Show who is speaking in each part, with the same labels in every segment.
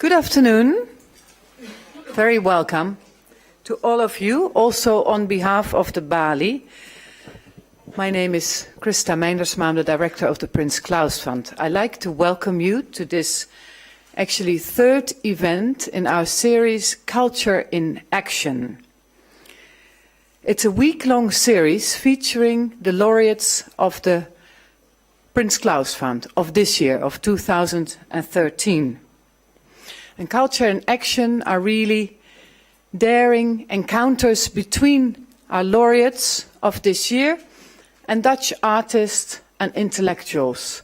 Speaker 1: Good afternoon. Very welcome to all of you, also on behalf of the Balie. My name is Christa Meindersma, I'm the director of the Prince Claus Fund. I'd like to welcome you to this actually third event in our series Culture in Action. It's a week-long series featuring the laureates of the Prince Claus Fund of this year, of 2013. And Culture in Action are really daring encounters between our laureates of this year and Dutch artists and intellectuals,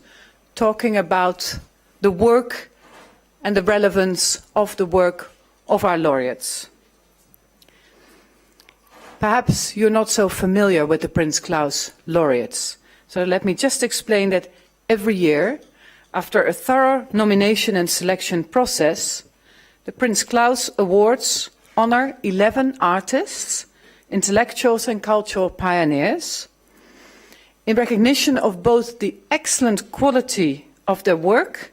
Speaker 1: talking about the work and the relevance of the work of our laureates. Perhaps you're not so familiar with the Prince Claus Laureates, so let me just explain that every year, after a thorough nomination and selection process, the Prince Claus Awards honor 11 artists, intellectuals and cultural pioneers in recognition of both the excellent quality of their work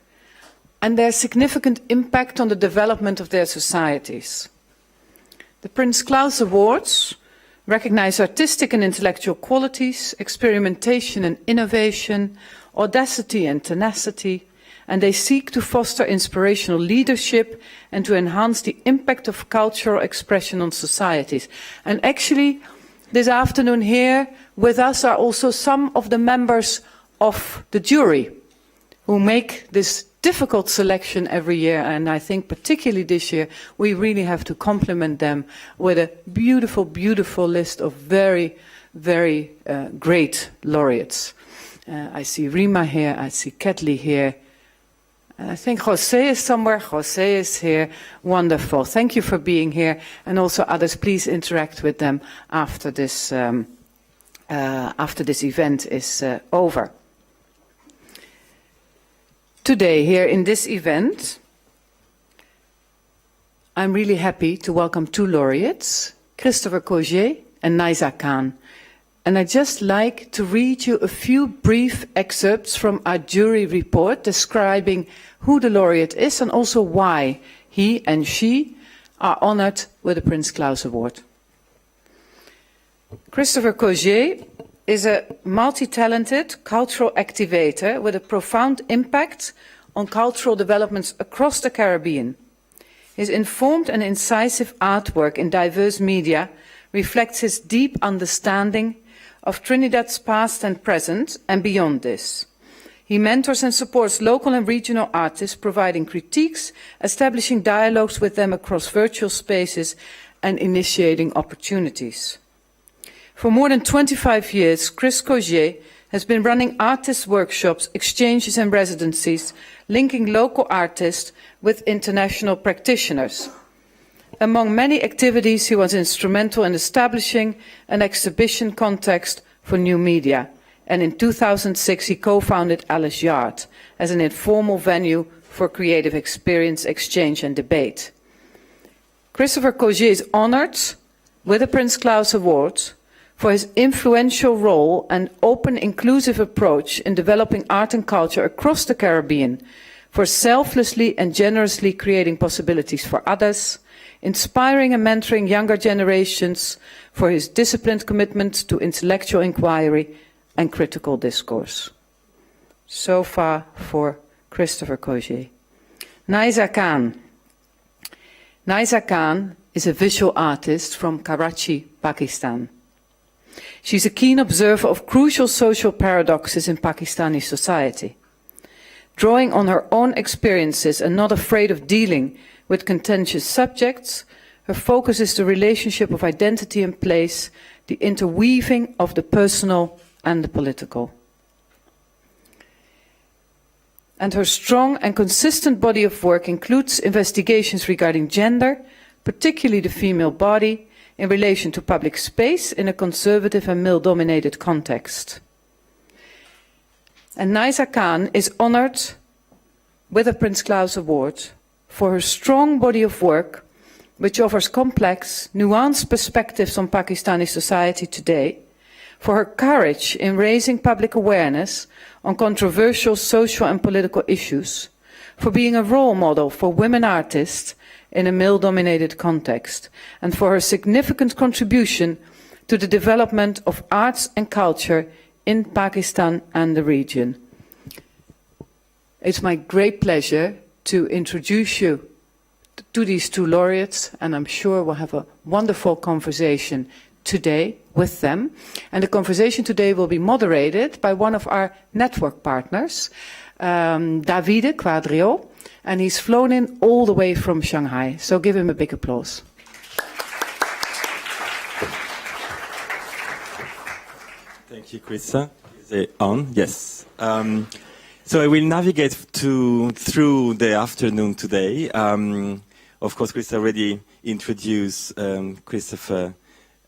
Speaker 1: and their significant impact on the development of their societies. The Prince Claus Awards recognize artistic and intellectual qualities, experimentation and innovation, audacity and tenacity, and they seek to foster inspirational leadership and to enhance the impact of cultural expression on societies. And actually, this afternoon here with us are also some of the members of the jury who make this difficult selection every year, and I think particularly this year we really have to compliment them with a beautiful, beautiful list of very, very great laureates. I see Rima here, I see Kathleen here, and I think Jose is somewhere. Jose is here. Wonderful. Thank you for being here, and also others, please interact with them after this event is over. Today, here in this event, I'm really happy to welcome two laureates, Christopher Cozier and Niza Khan. And I'd just like to read you a few brief excerpts from our jury report describing who the laureate is and also why he and she are honored with the Prince Claus Award. Christopher Cozier is a multi-talented cultural activator with a profound impact on cultural developments across the Caribbean. His informed and incisive artwork in diverse media reflects his deep understanding of Trinidad's past and present and beyond this. He mentors and supports local and regional artists, providing critiques, establishing dialogues with them across virtual spaces and initiating opportunities. For more than 25 years, Chris Cozier has been running artist workshops, exchanges and residencies, linking local artists with international practitioners. Among many activities, he was instrumental in establishing an exhibition context for new media. And in 2006, he co-founded Alice Yard as an informal venue for creative experience, exchange and debate. Christopher Cozier is honored with the Prince Claus Award for his influential role and open, inclusive approach in developing art and culture across the Caribbean, for selflessly and generously creating possibilities for others, inspiring and mentoring younger generations, for his disciplined commitment to intellectual inquiry and critical discourse. So far for Christopher Cozier. Niza Khan. Niza Khan is a visual artist from Karachi, Pakistan. She's a keen observer of crucial social paradoxes in Pakistani society. Drawing on her own experiences and not afraid of dealing with contentious subjects, her focus is the relationship of identity and place, the interweaving of the personal and the political. And her strong and consistent body of work includes investigations regarding gender, particularly the female body, in relation to public space in a conservative and male-dominated context. And Niza Khan is honored with a Prince Claus Award for her strong body of work, which offers complex, nuanced perspectives on Pakistani society today, for her courage in raising public awareness on controversial social and political issues, for being a role model for women artists in a male-dominated context, and for her significant contribution to the development of arts and culture in Pakistan and the region. It's my great pleasure to introduce you to these two laureates, and I'm sure we'll have a wonderful conversation today with them. And the conversation today will be moderated by one of our network partners, Davide, Quadrio, and he's flown in all the way from Shanghai. So give him a big applause.
Speaker 2: Thank you, Krista. Is it on? Yes. So I will navigate through the afternoon today. Of course, Krista already introduced Christopher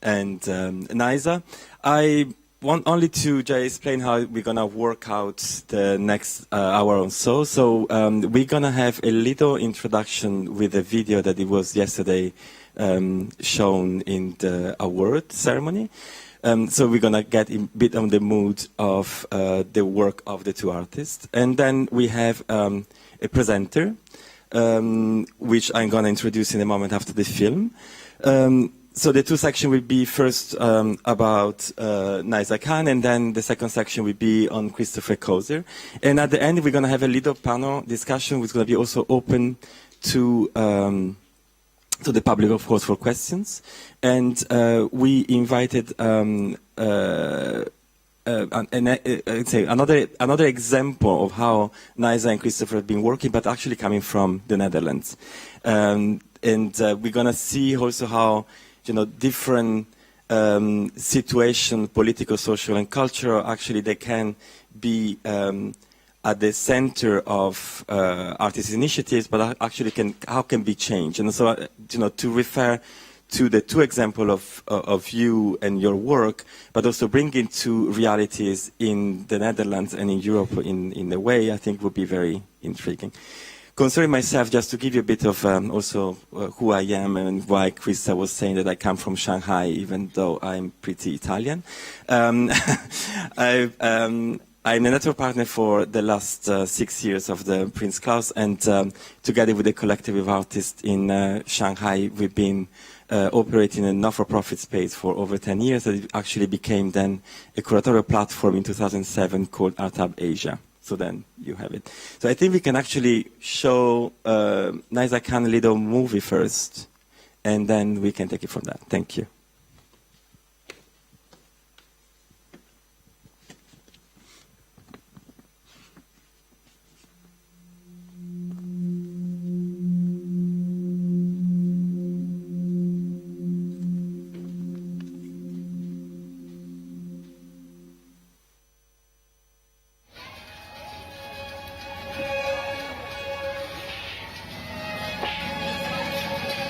Speaker 2: and Naiza. I want only to just explain how we're going to work out the next hour or so. So we're going to have a little introduction with a video that it was yesterday shown in the award ceremony. So we're going to get a bit on the mood of the work of the two artists. And then we have a presenter, which I'm going to introduce in a moment after the film. So the two sections will be first about Niza Khan, and then the second section will be on Christopher Cozier. And at the end, we're going to have a little panel discussion, which is going to be also open to the public, of course, for questions. And we invited another example of how Naiza and Christopher have been working, but actually coming from the Netherlands. And we're going to see also how, different situation, political, social, and cultural, actually they can be at the center of artist initiatives, but actually how can be changed. And so, to refer to the two examples of you and your work, but also bring into realities in the Netherlands and in Europe in a way I think would be very intriguing. Concerning myself, just to give you a bit of also who I am and why Krista was saying that I come from Shanghai, even though I'm pretty Italian. I'm a network partner for the last 6 years of the Prince Claus, and together with a collective of artists in Shanghai, we've been operating in a not-for-profit space for over 10 years. It actually became then a curatorial platform in 2007 called Arthub Asia. So then you have it. So I think we can actually show Niza Khan a little movie first, and then we can take it from that. Thank you.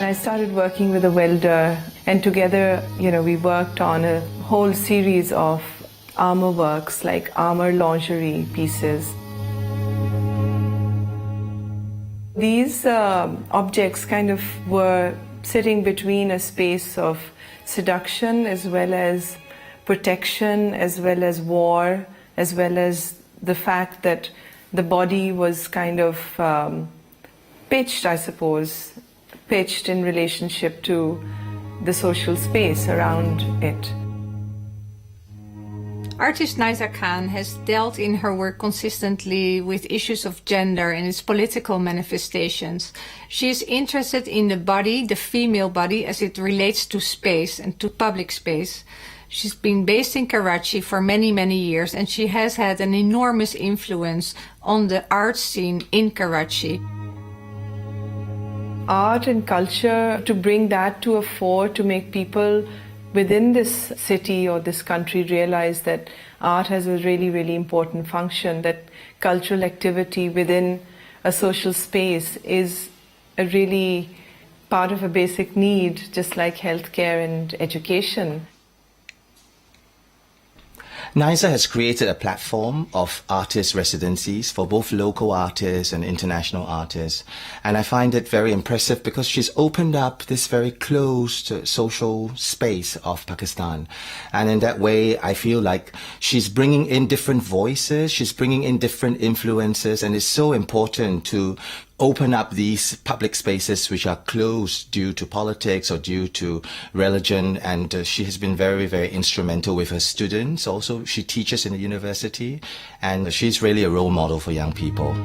Speaker 3: I started working with a welder, and together, we worked on a whole series of armor works, like armor lingerie pieces. These objects kind of were sitting between a space of seduction as well as protection, as well as war, as well as the fact that the body was kind of pitched, I suppose, pitched in relationship to the social space around it.
Speaker 4: Artist Niza Khan has dealt in her work consistently with issues of gender and its political manifestations. She is interested in the body, the female body, as it relates to space and to public space. She's been based in Karachi for many, many years, and she has had an enormous influence on the art scene in Karachi.
Speaker 3: Art and culture, to bring that to a fore, to make people within this city or this country realize that art has a really, really important function, that cultural activity within a social space is a really part of a basic need, just like healthcare and education.
Speaker 5: Niza has created a platform of artist residencies for both local artists and international artists. And I find it very impressive because she's opened up this very closed social space of Pakistan. And in that way, I feel like she's bringing in different voices, she's bringing in different influences, and it's so important to open up these public spaces which are closed due to politics or due to religion. And she has been very, very instrumental with her students. Also, she teaches in the university, and she's really a role model for young people.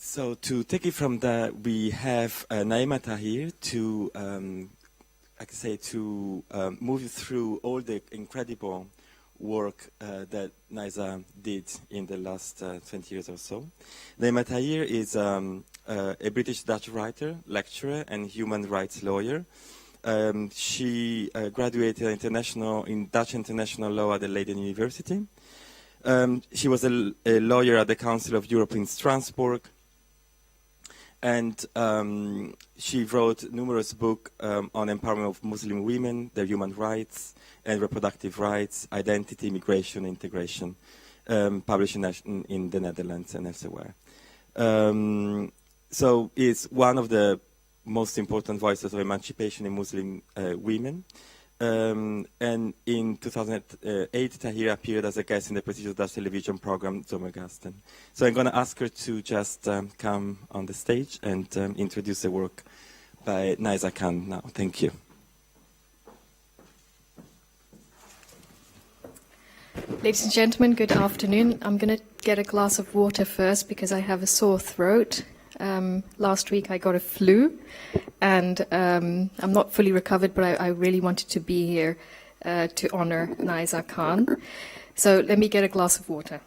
Speaker 2: So to take it from there, we have Naima here to, I can say, to move you through all the incredible work that Niza did in the last 20 years or so. Naima Tahir is a British-Dutch writer, lecturer, and human rights lawyer. She graduated in Dutch international law at the Leiden University. She was a lawyer at the Council of Europe in Strasbourg. And she wrote numerous books on empowerment of Muslim women, their human rights and reproductive rights, identity, immigration, integration, published in the Netherlands and elsewhere. So it's one of the most important voices of emancipation in Muslim women. And in 2008, Tahir appeared as a guest in the prestigious Dutch television program Zomergasten. So I'm going to ask her to just come on the stage and introduce the work by Niza Khan now. Thank you.
Speaker 6: Ladies and gentlemen, good afternoon. I'm going to get a glass of water first because I have a sore throat. Last week I got a flu, and I'm not fully recovered, but I really wanted to be here to honor Niza Khan. So let me get a glass of water.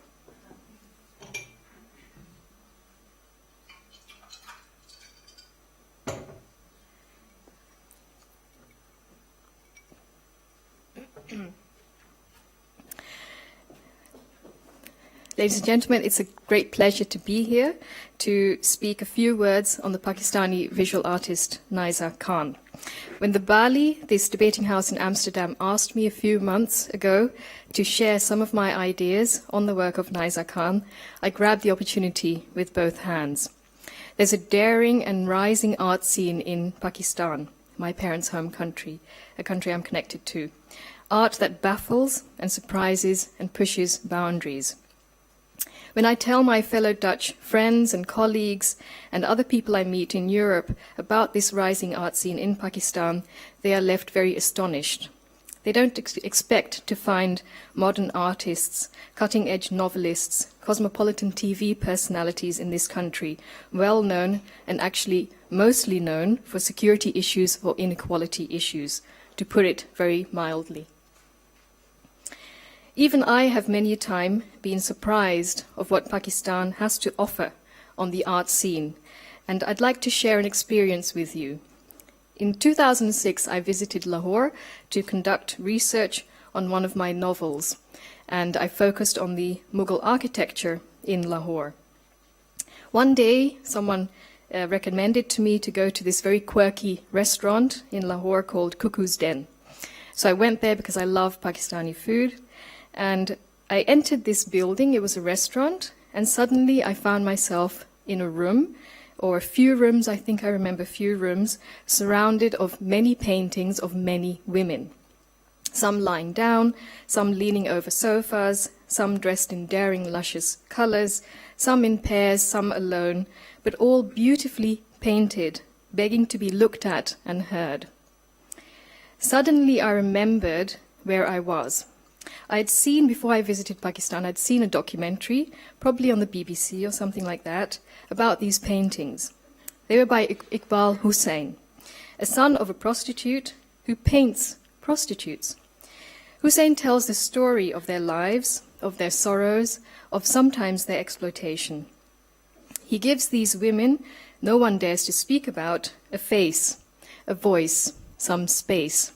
Speaker 6: Ladies and gentlemen, it's a great pleasure to be here to speak a few words on the Pakistani visual artist Niza Khan. When the Balie, this debating house in Amsterdam, asked me a few months ago to share some of my ideas on the work of Niza Khan, I grabbed the opportunity with both hands. There's a daring and rising art scene in Pakistan, my parents' home country, a country I'm connected to. Art that baffles and surprises and pushes boundaries. When I tell my fellow Dutch friends and colleagues and other people I meet in Europe about this rising art scene in Pakistan, they are left very astonished. They don't expect to find modern artists, cutting-edge novelists, cosmopolitan TV personalities in this country, well known and actually mostly known for security issues or inequality issues, to put it very mildly. Even I have many a time been surprised of what Pakistan has to offer on the art scene, and I'd like to share an experience with you. In 2006, I visited Lahore to conduct research on one of my novels, and I focused on the Mughal architecture in Lahore. One day, someone recommended to me to go to this very quirky restaurant in Lahore called Cuckoo's Den. So I went there because I love Pakistani food. And I entered this building, it was a restaurant, and suddenly I found myself in a room, or a few rooms, I think I remember a few rooms, surrounded of many paintings of many women. Some lying down, some leaning over sofas, some dressed in daring, luscious colors, some in pairs, some alone, but all beautifully painted, begging to be looked at and heard. Suddenly I remembered where I was. I had seen, before I visited Pakistan, I'd seen a documentary, probably on the BBC or something like that, about these paintings. They were by Iqbal Hussain, a son of a prostitute who paints prostitutes. Hussain tells the story of their lives, of their sorrows, of sometimes their exploitation. He gives these women, no one dares to speak about, a face, a voice, some space.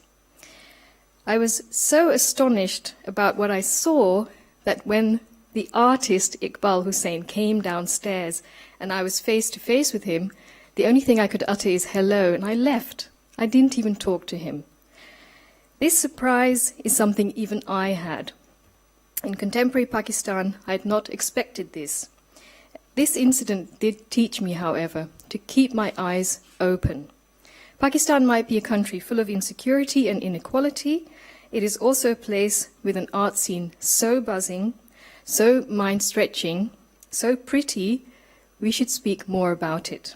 Speaker 6: I was so astonished about what I saw that when the artist Iqbal Hussein came downstairs and I was face to face with him, the only thing I could utter is hello, and I left. I didn't even talk to him. This surprise is something even I had. In contemporary Pakistan, I had not expected this. This incident did teach me, however, to keep my eyes open. Pakistan might be a country full of insecurity and inequality. It is also a place with an art scene so buzzing, so mind-stretching, so pretty, we should speak more about it.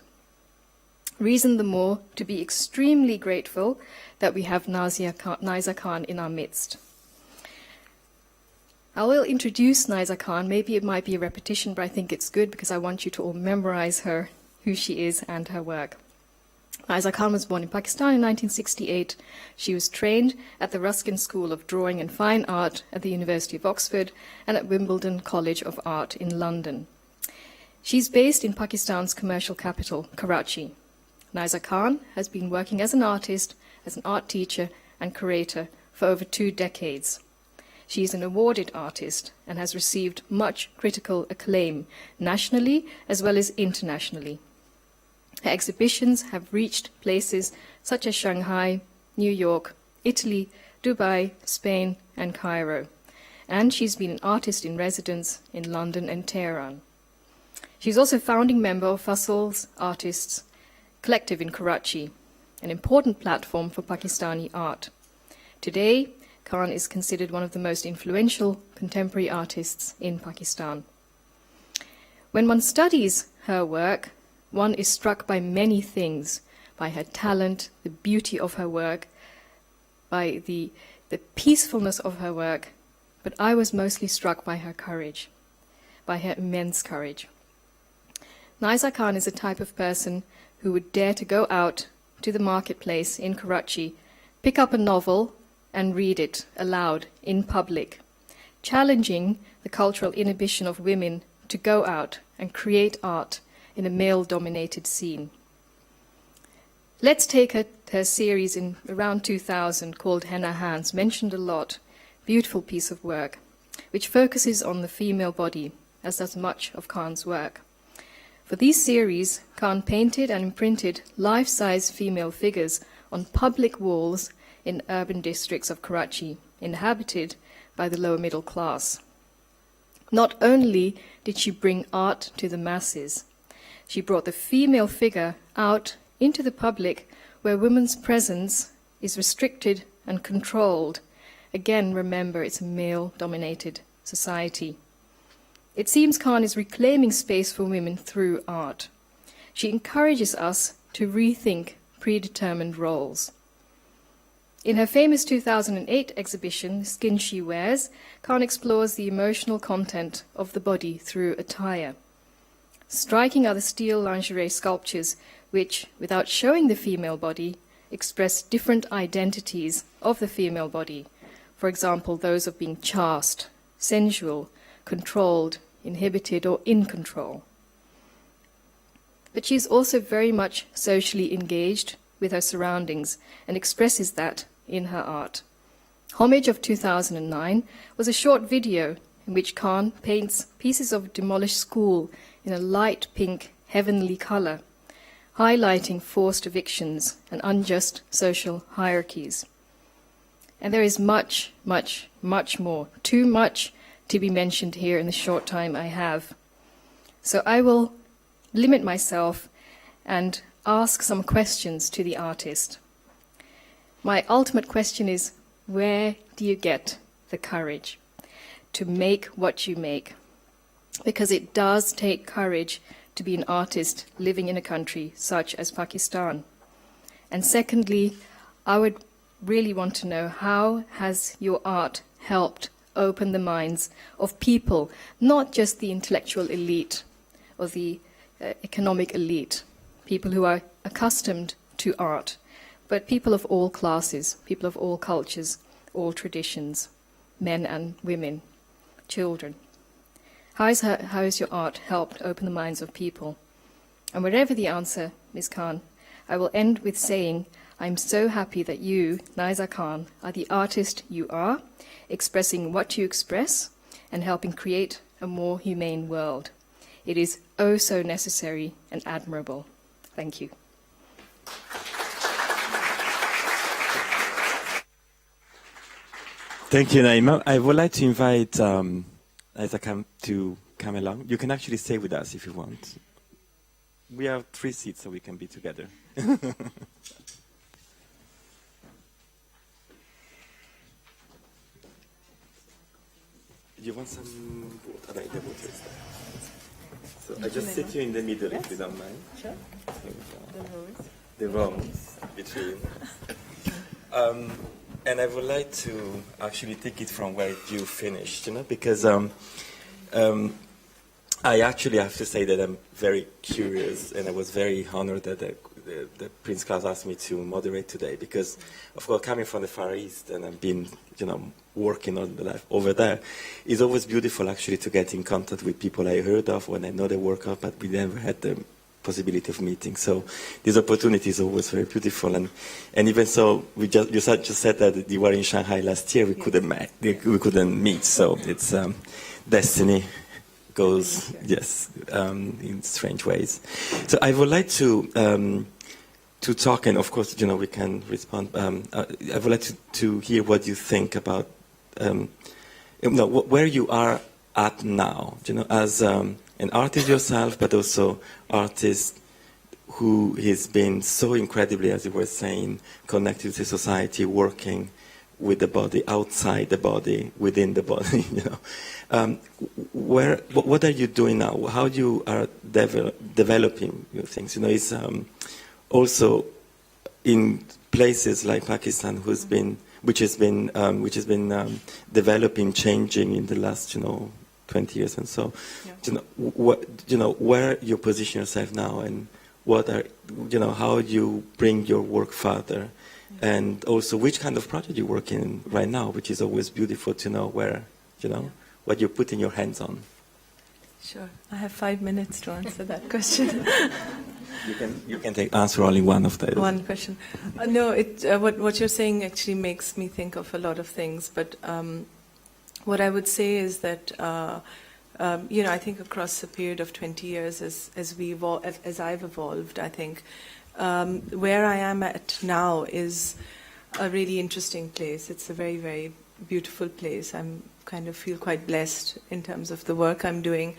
Speaker 6: Reason the more to be extremely grateful that we have Niza Khan in our midst. I will introduce Niza Khan. Maybe it might be a repetition, but I think it's good because I want you to all memorize her, who she is, and her work. Niza Khan was born in Pakistan in 1968. She was trained at the Ruskin School of Drawing and Fine Art at the University of Oxford and at Wimbledon College of Art in London. She's based in Pakistan's commercial capital, Karachi. Niza Khan has been working as an artist, as an art teacher and curator for over 2 decades. She is an awarded artist and has received much critical acclaim nationally as well as internationally. Her exhibitions have reached places such as Shanghai, New York, Italy, Dubai, Spain and Cairo. And she's been an artist in residence in London and Tehran. She's also founding member of Fasol's Artists Collective in Karachi, an important platform for Pakistani art. Today, Khan is considered one of the most influential contemporary artists in Pakistan. When one studies her work, one is struck by many things, by her talent, the beauty of her work, by the peacefulness of her work, but I was mostly struck by her courage, by her immense courage. Niza Khan is a type of person who would dare to go out to the marketplace in Karachi, pick up a novel and read it aloud in public, challenging the cultural inhibition of women to go out and create art in a male-dominated scene. Let's take her series in around 2000 called Henna Hands, mentioned a lot, beautiful piece of work, which focuses on the female body, as does much of Khan's work. For these series, Khan painted and imprinted life-size female figures on public walls in urban districts of Karachi, inhabited by the lower middle class. Not only did she bring art to the masses, she brought the female figure out into the public where women's presence is restricted and controlled. Again, remember, it's a male-dominated society. It seems Khan is reclaiming space for women through art. She encourages us to rethink predetermined roles. In her famous 2008 exhibition, Skin She Wears, Khan explores the emotional content of the body through attire. Striking are the steel lingerie sculptures which, without showing the female body, express different identities of the female body. For example, those of being chaste, sensual, controlled, inhibited, or in control. But she is also very much socially engaged with her surroundings and expresses that in her art. Homage of 2009 was a short video in which Khan paints pieces of a demolished school in a light pink, heavenly color, highlighting forced evictions and unjust social hierarchies. And there is much, much, much more, too much to be mentioned here in the short time I have. So I will limit myself and ask some questions to the artist. My ultimate question is, where do you get the courage to make what you make? Because it does take courage to be an artist living in a country such as Pakistan. And secondly, I would really want to know, how has your art helped open the minds of people, not just the intellectual elite or the economic elite, people who are accustomed to art, but people of all classes, people of all cultures, all traditions, men and women, children. How has your art helped open the minds of people? And whatever the answer, Ms. Khan, I will end with saying, I'm so happy that you, Niza Khan, are the artist you are, expressing what you express, and helping create a more humane world. It is oh so necessary and admirable. Thank you.
Speaker 2: Thank you, Naima. I would like to invite Niza Khan to come along. You can actually stay with us if you want. We have 3 seats, so we can be together. You want some water? The water is there. So I just sit you in the middle, if you don't mind.
Speaker 3: Sure.
Speaker 2: The rows between. And I would like to actually take it from where you finished, because I actually have to say that I'm very curious, and I was very honored that the Prince Claus asked me to moderate today, because, of course, coming from the Far East, and I've been, working all the life over there, it's always beautiful actually to get in contact with people I heard of when I know they work out, but we never had the possibility of meeting. So this opportunity is always very beautiful, and even so, you just said that you were in Shanghai last year. We couldn't meet. So it's destiny goes in strange ways. So I would like to talk, and of course we can respond. I would like to hear what you think about where you are at now. As an artist yourself, but also artist who has been so incredibly, as you were saying, connected to society, working with the body, outside the body, within the body. What are you doing now? How you are developing your things? It's also in places like Pakistan, which has been developing, changing in the last 20 years and so. Where you position yourself now, and how you bring your work further, and also which kind of project you're working in right now, which is always beautiful to know where, what you're putting your hands on.
Speaker 3: Sure. I have 5 minutes to answer that question.
Speaker 2: You can answer only one of those.
Speaker 3: One question. No, what you're saying actually makes me think of a lot of things, but what I would say is that I think across a period of 20 years, as I've evolved, I think where I am at now is a really interesting place. It's a very, very beautiful place. I'm kind of feel quite blessed in terms of the work I'm doing,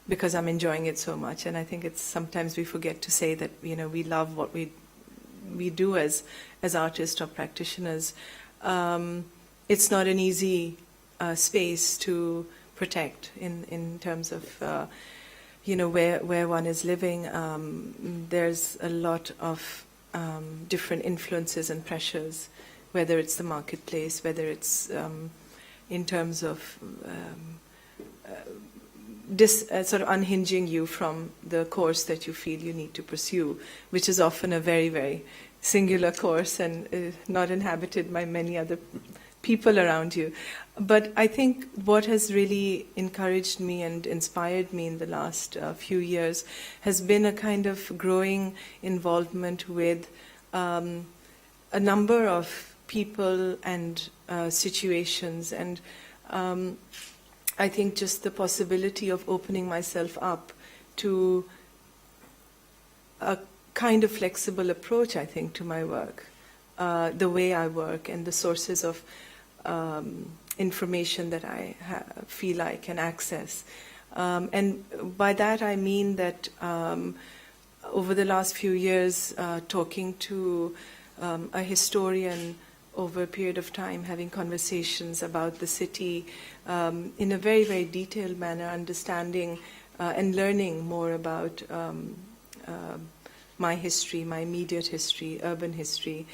Speaker 3: because I'm enjoying it so much. And I think it's sometimes we forget to say that we love what we do as artists or practitioners. It's not an easy space to protect in terms of where one is living. There's a lot of different influences and pressures, whether it's the marketplace, whether it's in terms of sort of unhinging you from the course that you feel you need to pursue, which is often a very, very singular course and not inhabited by many other people around you. But I think what has really encouraged me and inspired me in the last few years has been a kind of growing involvement with a number of people and situations, and I think just the possibility of opening myself up to a kind of flexible approach, I think, to my work, the way I work and the sources of information that I feel I can access. And by that I mean that over the last few years, talking to a historian over a period of time, having conversations about the city in a very, very detailed manner, understanding and learning more about my history, my immediate history, urban history.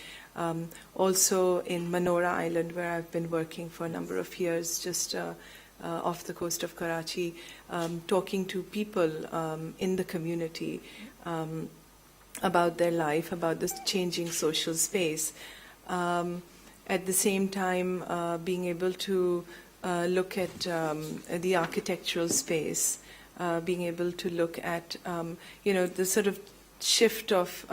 Speaker 3: Also in Manora Island, where I've been working for a number of years, just off the coast of Karachi, talking to people in the community about their life, about this changing social space. At the same time, being able to look at the architectural space, being able to look at the sort of shift of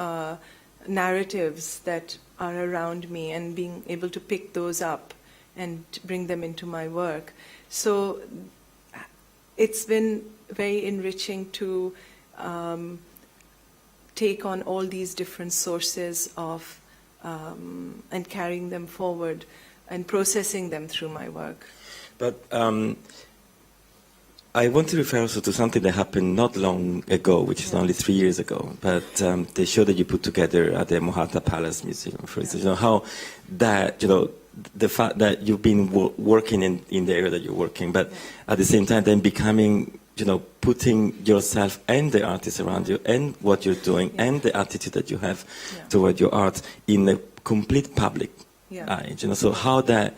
Speaker 3: narratives that are around me, and being able to pick those up and bring them into my work So it's been very enriching to take on all these different sources of and carrying them forward and processing them through my work.
Speaker 2: But I want to refer also to something that happened not long ago, which is only 3 years ago. But the show that you put together at the Mohatta Palace Museum, for instance, you know, how that, you know, the fact that you've been working in the area that you're working, but at the same time then becoming, you know, putting yourself and the artists around you and what you're doing and the attitude that you have toward your art in a complete public eye, you know, so how that,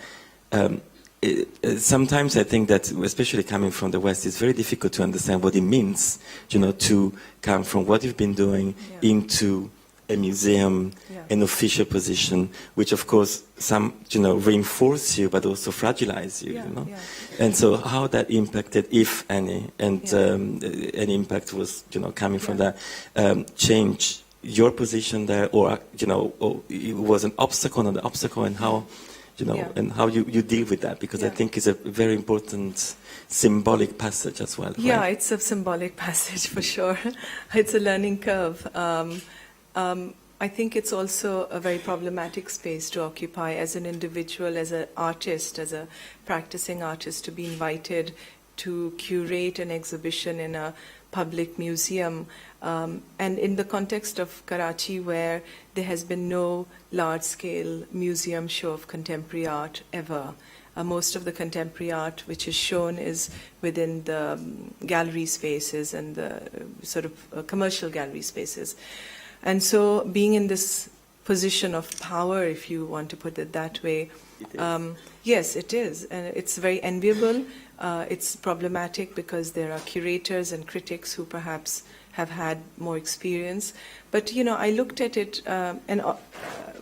Speaker 2: sometimes I think that, especially coming from the West, it's very difficult to understand what it means, you know, to come from what you've been doing into a museum, an official position, which of course some, you know, reinforce you, but also fragilize you, you know. And so how that impacted, if any, and any impact was, you know, coming from that, change your position there, or, you know, or it was an obstacle, not an obstacle, and how, you know, and how you deal with that, because I think it's a very important symbolic passage as well.
Speaker 3: Yeah,
Speaker 2: right?
Speaker 3: it's a symbolic passage for sure. It's a learning curve. I think it's also a very problematic space to occupy as an individual, as an artist, as a practicing artist, to be invited to curate an exhibition in a public museum. And in the context of Karachi, where there has been no large-scale museum show of contemporary art ever. Most of the contemporary art which is shown is within the gallery spaces and the sort of commercial gallery spaces. And so being in this position of power, if you want to put it that way, yes, it is. And it's very enviable. It's problematic because there are curators and critics who perhaps have had more experience. But, you know, I looked at it, and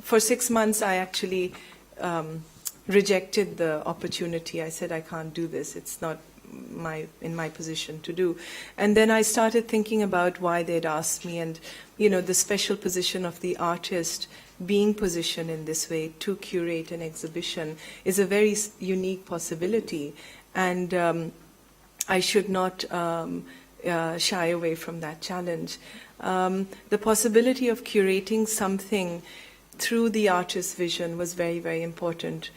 Speaker 3: for 6 months I actually rejected the opportunity. I said, I can't do this. It's not in my position to do. And then I started thinking about why they'd asked me, and, you know, the special position of the artist being positioned in this way to curate an exhibition is a very unique possibility. And I should not shy away from that challenge. The possibility of curating something through the artist's vision was very, very important.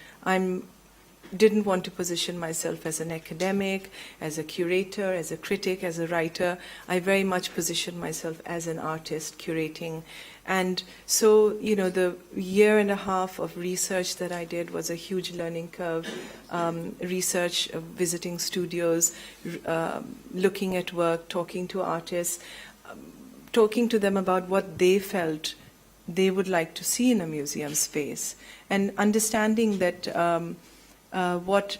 Speaker 3: Didn't want to position myself as an academic, as a curator, as a critic, as a writer. I very much positioned myself as an artist curating. And so, you know, the 1.5 years of research that I did was a huge learning curve. Research, visiting studios, looking at work, talking to artists, talking to them about what they felt they would like to see in a museum space, and understanding that what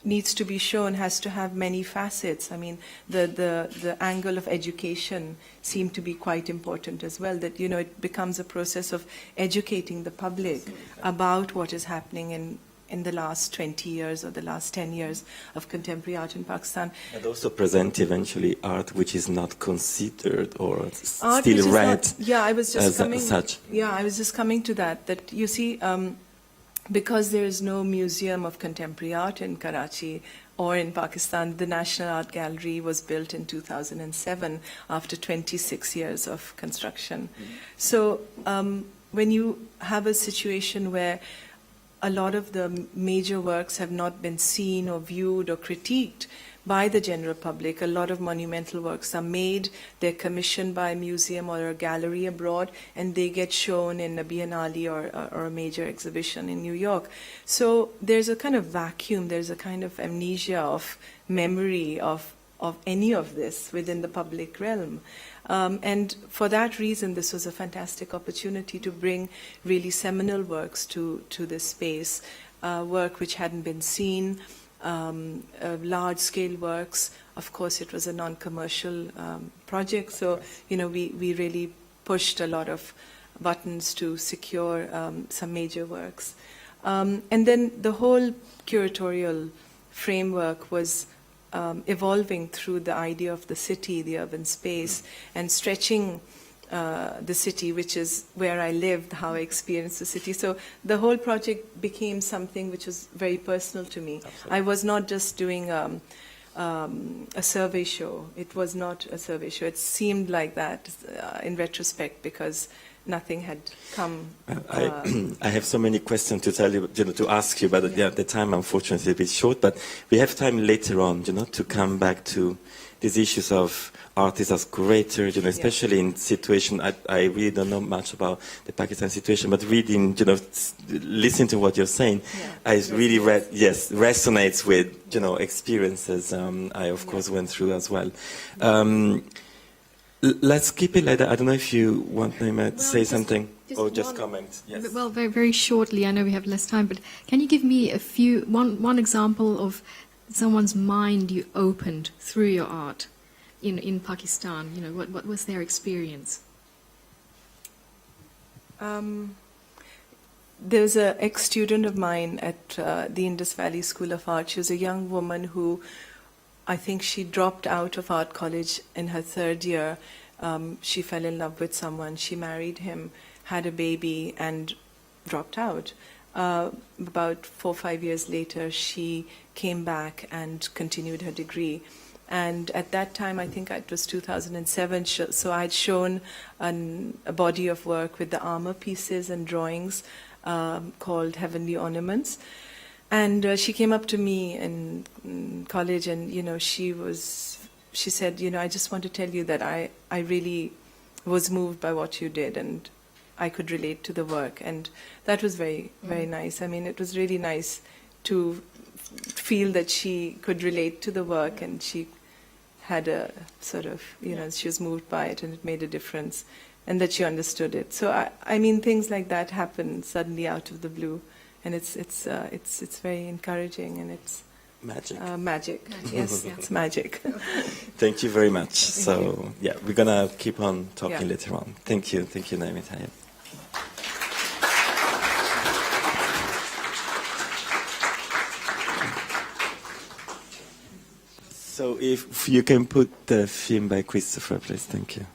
Speaker 3: needs to be shown has to have many facets. I mean, the angle of education seemed to be quite important as well, that, you know, it becomes a process of educating the public about what is happening in the last 20 years or the last 10 years of contemporary art in Pakistan.
Speaker 2: And also present eventually art which is not considered or
Speaker 3: Art
Speaker 2: still read
Speaker 3: I was just coming,
Speaker 2: such.
Speaker 3: Yeah, I was just coming to that you see, because there is no museum of contemporary art in Karachi or in Pakistan, the National Art Gallery was built in 2007 after 26 years of construction. So when you have a situation where a lot of the major works have not been seen or viewed or critiqued by the general public, a lot of monumental works are made, they're commissioned by a museum or a gallery abroad, and they get shown in a biennale or a major exhibition in New York. So there's a kind of vacuum, there's a kind of amnesia of memory of any of this within the public realm. And for that reason, this was a fantastic opportunity to bring really seminal works to this space, work which hadn't been seen, large-scale works. Of course, it was a non-commercial project, so, you know, we really pushed a lot of buttons to secure some major works. And then the whole curatorial framework was evolving through the idea of the city, the urban space, and stretching the city, which is where I lived, how I experienced the city. So the whole project became something which was very personal to me.
Speaker 2: Absolutely.
Speaker 3: I was not just doing a survey show. It was not a survey show. It seemed like that in retrospect because nothing had come.
Speaker 2: I have so many questions to tell you, to ask you, but the time unfortunately is a bit short. But we have time later on, to come back to these issues of artists as curators, especially in situation. I really don't know much about the Pakistan situation, but reading, listening to what you're saying, I really resonates with, experiences I of course went through as well. Let's keep it like that. I don't know if you want to say something or just comment. Yes.
Speaker 6: Well, very, very shortly. I know we have less time, but can you give me one example of someone's mind you opened through your art in Pakistan? What was their experience?
Speaker 3: There's an ex-student of mine at the Indus Valley School of Art. She was a young woman who, I think she dropped out of art college in her third year. She fell in love with someone. She married him, had a baby, and dropped out. About 4 or 5 years later, she came back and continued her degree. And at that time, I think it was 2007, so I had shown a body of work with the armor pieces and drawings called Heavenly Ornaments. And she came up to me in college, and she said, I just want to tell you that I really was moved by what you did, and I could relate to the work, and that was very, very nice. I mean, it was really nice to feel that she could relate to the work, and she had a sort of, she was moved by it, and it made a difference, and that she understood it. So I mean, things like that happen suddenly out of the blue. And it's very encouraging, and it's
Speaker 2: magic.
Speaker 3: Magic, yes, it's magic.
Speaker 2: Thank you very much. So we're gonna keep on talking later on. Thank you, Naimita. So if you can put the film by Christopher, please. Thank you.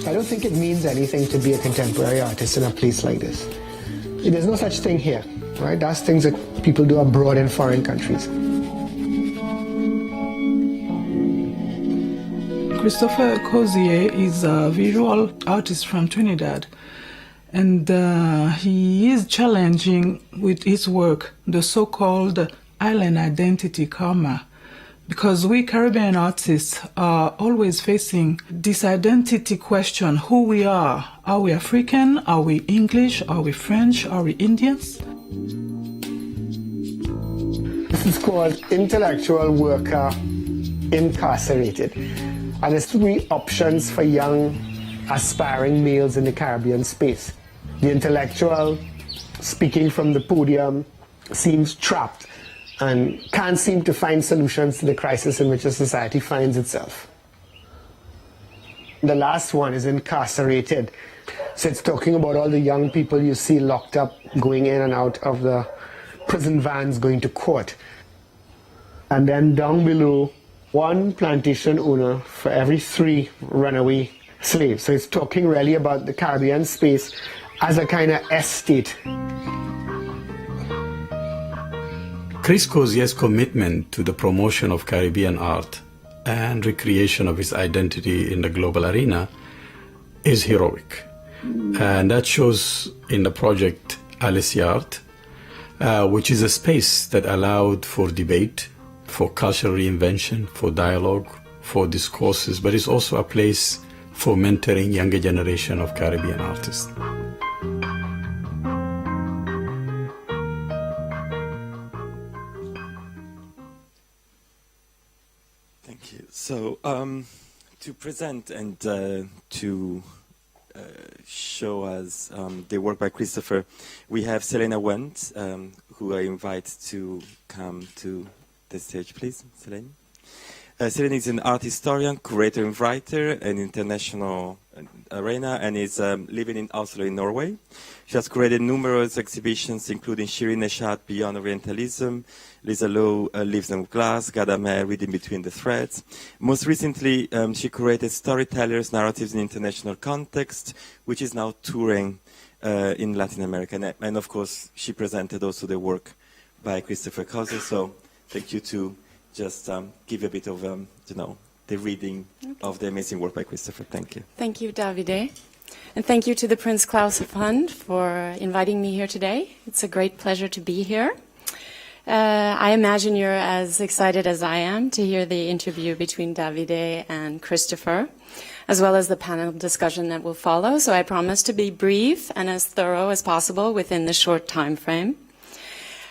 Speaker 7: I don't think it means anything to be a contemporary artist in a place like this. There's no such thing here, right? That's things that people do abroad in foreign countries.
Speaker 8: Christopher Cozier is a visual artist from Trinidad, and he is challenging with his work the so-called island identity karma, because we Caribbean artists are always facing this identity question: who we are. Are we African? Are we English? Are we French? Are we Indians?
Speaker 7: This is called Intellectual Worker Incarcerated. And there's 3 options for young aspiring males in the Caribbean space. The intellectual, speaking from the podium, seems trapped and can't seem to find solutions to the crisis in which a society finds itself. The last one is incarcerated. So it's talking about all the young people you see locked up, going in and out of the prison vans, going to court. And then down below, 1 plantation owner for every 3 runaway slaves. So it's talking really about the Caribbean space as a kind of estate.
Speaker 9: Chris Cozier's commitment to the promotion of Caribbean art and recreation of his identity in the global arena is heroic. And that shows in the project Alice Yard, which is a space that allowed for debate, for cultural reinvention, for dialogue, for discourses, but it's also a place for mentoring younger generation of Caribbean artists.
Speaker 2: to present and to show us the work by Christopher, we have Selena Wendt, who I invite to come to the stage, please. Selena. Selena is an art historian, curator and writer in international arena, and is living in Oslo in Norway. She has created numerous exhibitions, including Shirin Neshat, Beyond Orientalism, Lisa Lowe, Lives in Glass, Gadamer, Reading Between the Threads. Most recently, she created Storytellers, Narratives in International Context, which is now touring in Latin America. And of course, she presented also the work by Christopher Cozier. So thank you to just give a bit of, the reading of the amazing work by Christopher. Thank you.
Speaker 10: Thank you, Davide. And thank you to the Prince Claus Fund for inviting me here today. It's a great pleasure to be here. I imagine you're as excited as I am to hear the interview between Davide and Christopher, as well as the panel discussion that will follow. So I promise to be brief and as thorough as possible within the short time frame.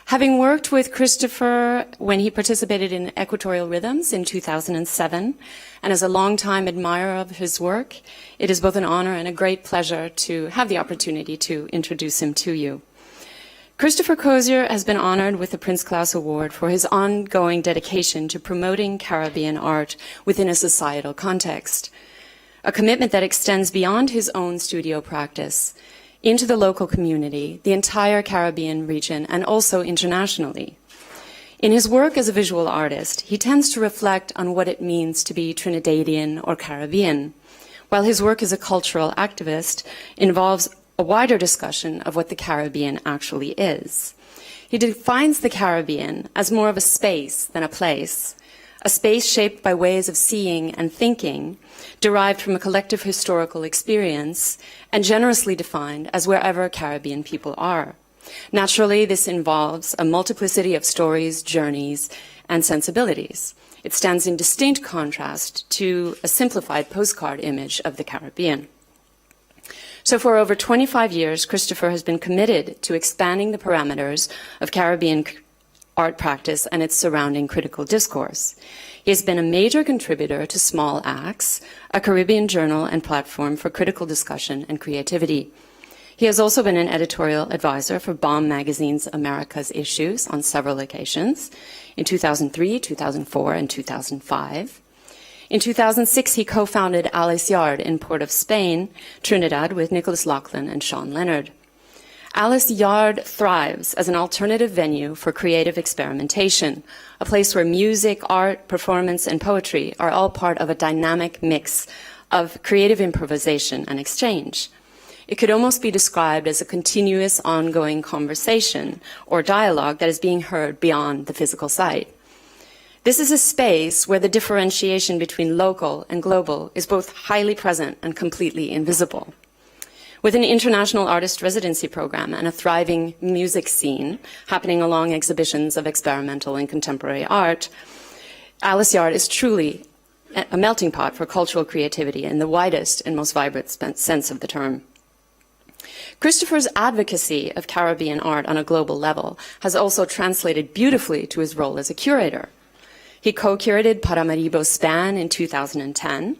Speaker 10: Having worked with Christopher when he participated in Equatorial Rhythms in 2007, and as a longtime admirer of his work, it is both an honor and a great pleasure to have the opportunity to introduce him to you. Christopher Cozier has been honored with the Prince Claus Award for his ongoing dedication to promoting Caribbean art within a societal context, a commitment that extends beyond his own studio practice into the local community, the entire Caribbean region, and also internationally. In his work as a visual artist, he tends to reflect on what it means to be Trinidadian or Caribbean, while his work as a cultural activist involves a wider discussion of what the Caribbean actually is. He defines the Caribbean as more of a space than a place, a space shaped by ways of seeing and thinking, derived from a collective historical experience, and generously defined as wherever Caribbean people are. Naturally, this involves a multiplicity of stories, journeys, and sensibilities. It stands in distinct contrast to a simplified postcard image of the Caribbean. So for over 25 years, Christopher has been committed to expanding the parameters of Caribbean art practice and its surrounding critical discourse. He has been a major contributor to Small Acts, a Caribbean journal and platform for critical discussion and creativity. He has also been an editorial advisor for Bomb Magazine's America's Issues on several occasions, in 2003, 2004, and 2005. In 2006, he co-founded Alice Yard in Port of Spain, Trinidad, with Nicholas Laughlin and Sean Leonard. Alice Yard thrives as an alternative venue for creative experimentation, a place where music, art, performance, and poetry are all part of a dynamic mix of creative improvisation and exchange. It could almost be described as a continuous, ongoing conversation or dialogue that is being heard beyond the physical site. This is a space where the differentiation between local and global is both highly present and completely invisible. With an international artist residency program and a thriving music scene happening along exhibitions of experimental and contemporary art, Alice Yard is truly a melting pot for cultural creativity in the widest and most vibrant sense of the term. Christopher's advocacy of Caribbean art on a global level has also translated beautifully to his role as a curator. He co-curated Paramaribo's Span in 2010.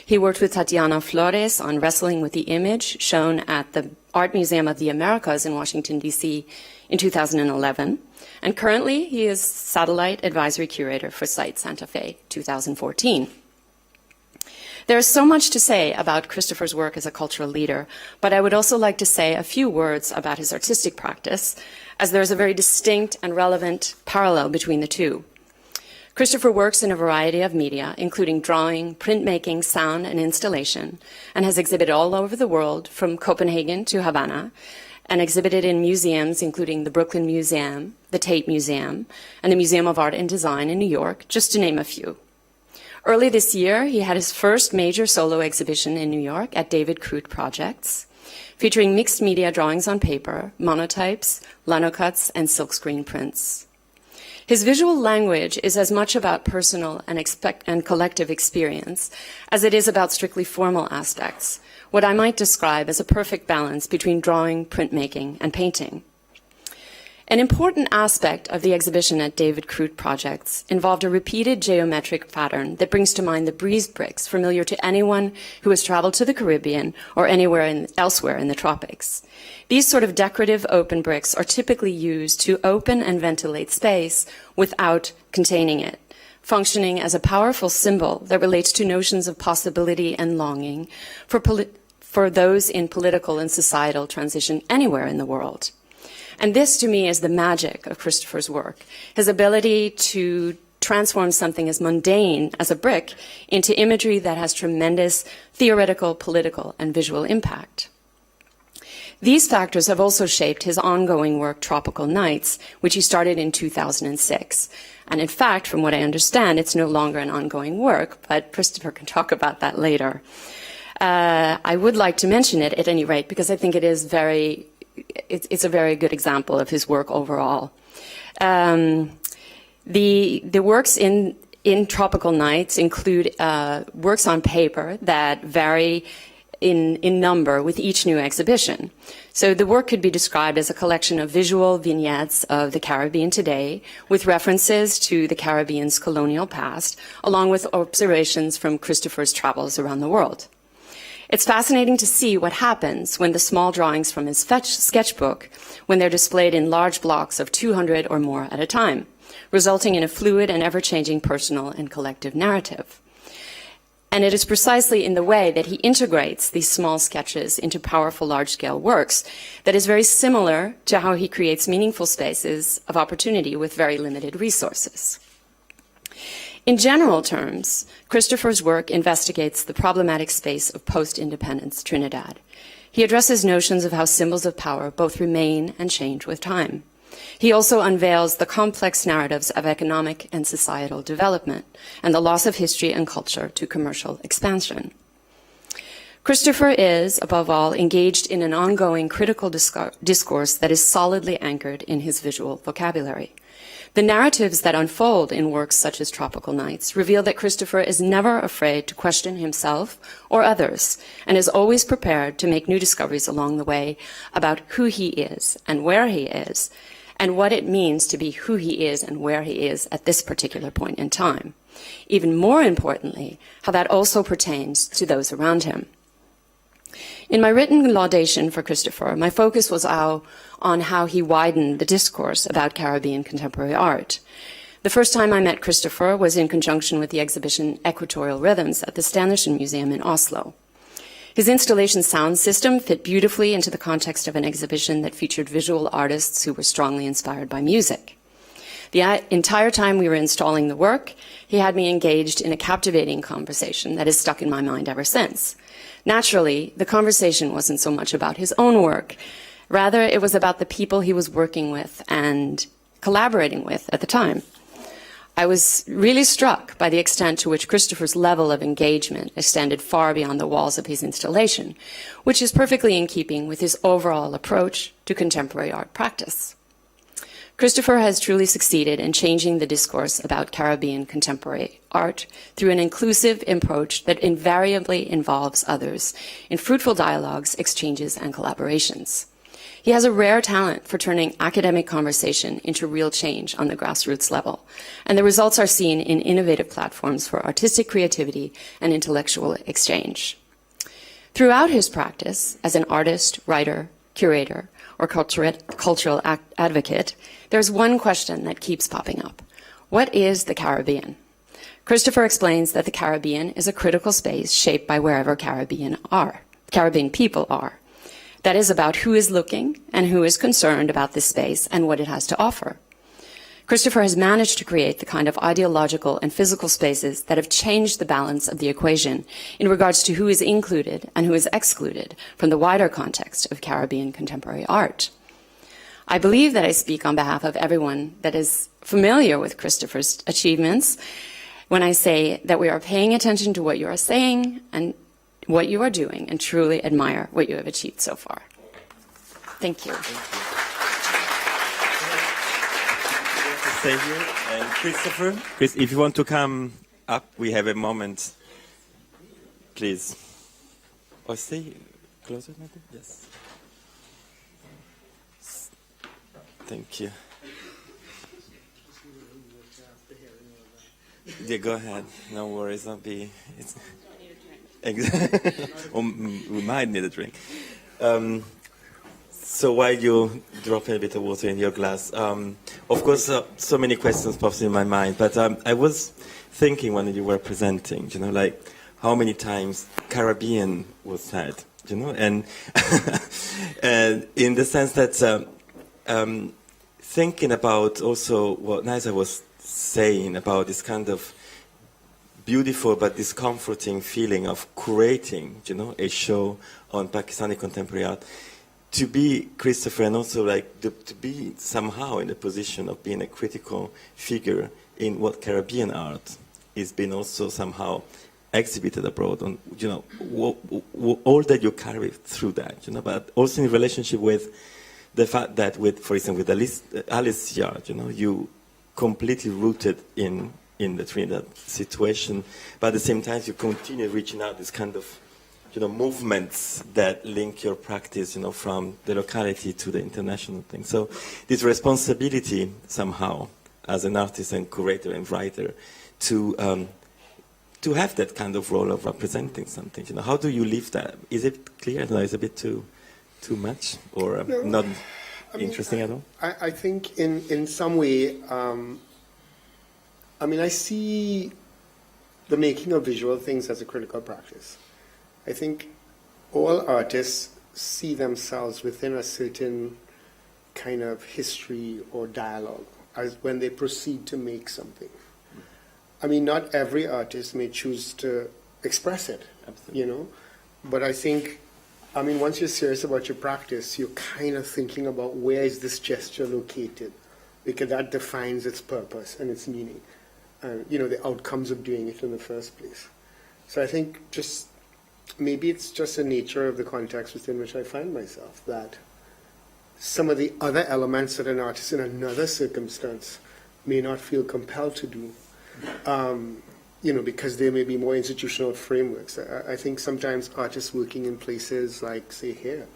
Speaker 10: He worked with Tatiana Flores on Wrestling with the Image, shown at the Art Museum of the Americas in Washington, D.C. in 2011. And currently, he is Satellite Advisory Curator for Site Santa Fe, 2014. There is so much to say about Christopher's work as a cultural leader, but I would also like to say a few words about his artistic practice, as there is a very distinct and relevant parallel between the two. Christopher works in a variety of media, including drawing, printmaking, sound, and installation, and has exhibited all over the world, from Copenhagen to Havana, and exhibited in museums including the Brooklyn Museum, the Tate Museum, and the Museum of Art and Design in New York, just to name a few. Early this year, he had his first major solo exhibition in New York at David Crute Projects, featuring mixed media drawings on paper, monotypes, linocuts, and silkscreen prints. His visual language is as much about personal and collective experience as it is about strictly formal aspects, what I might describe as a perfect balance between drawing, printmaking, and painting. An important aspect of the exhibition at David Crute Projects involved a repeated geometric pattern that brings to mind the breeze bricks familiar to anyone who has traveled to the Caribbean or anywhere elsewhere in the tropics. These sort of decorative open bricks are typically used to open and ventilate space without containing it, functioning as a powerful symbol that relates to notions of possibility and longing for those in political and societal transition anywhere in the world. And this, to me, is the magic of Christopher's work, his ability to transform something as mundane as a brick into imagery that has tremendous theoretical, political, and visual impact. These factors have also shaped his ongoing work, Tropical Nights, which he started in 2006. And in fact, from what I understand, it's no longer an ongoing work, but Christopher can talk about that later. I would like to mention it at any rate, because I think it is it's a very good example of his work overall. The works in Tropical Nights include works on paper that vary in number with each new exhibition. So the work could be described as a collection of visual vignettes of the Caribbean today, with references to the Caribbean's colonial past, along with observations from Christopher's travels around the world. It's fascinating to see what happens when the small drawings from his sketchbook, when they're displayed in large blocks of 200 or more at a time, resulting in a fluid and ever-changing personal and collective narrative. And it is precisely in the way that he integrates these small sketches into powerful large-scale works that is very similar to how he creates meaningful spaces of opportunity with very limited resources. In general terms, Christopher's work investigates the problematic space of post-independence Trinidad. He addresses notions of how symbols of power both remain and change with time. He also unveils the complex narratives of economic and societal development and the loss of history and culture to commercial expansion. Christopher is, above all, engaged in an ongoing critical discourse that is solidly anchored in his visual vocabulary. The narratives that unfold in works such as Tropical Nights reveal that Christopher is never afraid to question himself or others, and is always prepared to make new discoveries along the way about who he is and where he is, and what it means to be who he is and where he is at this particular point in time. Even more importantly, how that also pertains to those around him. In my written laudation for Christopher, my focus was on how he widened the discourse about Caribbean contemporary art. The first time I met Christopher was in conjunction with the exhibition Equatorial Rhythms at the Stedelijk Museum in Oslo. His installation sound system fit beautifully into the context of an exhibition that featured visual artists who were strongly inspired by music. The entire time we were installing the work, he had me engaged in a captivating conversation that has stuck in my mind ever since. Naturally, the conversation wasn't so much about his own work. Rather, it was about the people he was working with and collaborating with at the time. I was really struck by the extent to which Christopher's level of engagement extended far beyond the walls of his installation, which is perfectly in keeping with his overall approach to contemporary art practice. Christopher has truly succeeded in changing the discourse about Caribbean contemporary art through an inclusive approach that invariably involves others in fruitful dialogues, exchanges, and collaborations. He has a rare talent for turning academic conversation into real change on the grassroots level, and the results are seen in innovative platforms for artistic creativity and intellectual exchange. Throughout his practice as an artist, writer, curator, or cultural advocate, there's one question that keeps popping up. What is the Caribbean? Christopher explains that the Caribbean is a critical space shaped by wherever Caribbean people are. That is about who is looking and who is concerned about this space and what it has to offer. Christopher has managed to create the kind of ideological and physical spaces that have changed the balance of the equation in regards to who is included and who is excluded from the wider context of Caribbean contemporary art. I believe that I speak on behalf of everyone that is familiar with Christopher's achievements when I say that we are paying attention to what you are saying and what you are doing and truly admire what you have achieved so far. Thank you.
Speaker 2: Stay here. And Christopher, if you want to come up, we have a moment. Please. Or stay closer, maybe? Yes. Thank you. Yeah, go ahead. No worries. I'll be. We might need a drink. So while you dropping a bit of water in your glass, of course, so many questions popped in my mind. But I was thinking when you were presenting, like how many times Caribbean was said, and and in the sense that thinking about also what Naiza was saying about this kind of beautiful but discomforting feeling of curating, a show on Pakistani contemporary art. To be Christopher, and also to be somehow in the position of being a critical figure in what Caribbean art is being also somehow exhibited abroad, on all that you carry through that, but also in relationship with the fact that for instance, with Alice Yard, you completely rooted in the Trinidad situation, but at the same time you continue reaching out this kind of movements that link your practice, from the locality to the international thing. So this responsibility somehow, as an artist and curator and writer, to have that kind of role of representing something. How do you live that? Is it clear? I don't know, is it a bit too much, or
Speaker 7: No,
Speaker 2: not
Speaker 7: I mean,
Speaker 2: interesting at all?
Speaker 7: I think in some way, I see the making of visual things as a critical practice. I think all artists see themselves within a certain kind of history or dialogue as when they proceed to make something. Not every artist may choose to express it,
Speaker 2: Absolutely.
Speaker 7: But I think, once you're serious about your practice, you're kind of thinking about where is this gesture located, because that defines its purpose and its meaning, and, the outcomes of doing it in the first place. So I think maybe it's just the nature of the context within which I find myself, that some of the other elements that an artist in another circumstance may not feel compelled to do, because there may be more institutional frameworks. I think sometimes artists working in places like, say, here,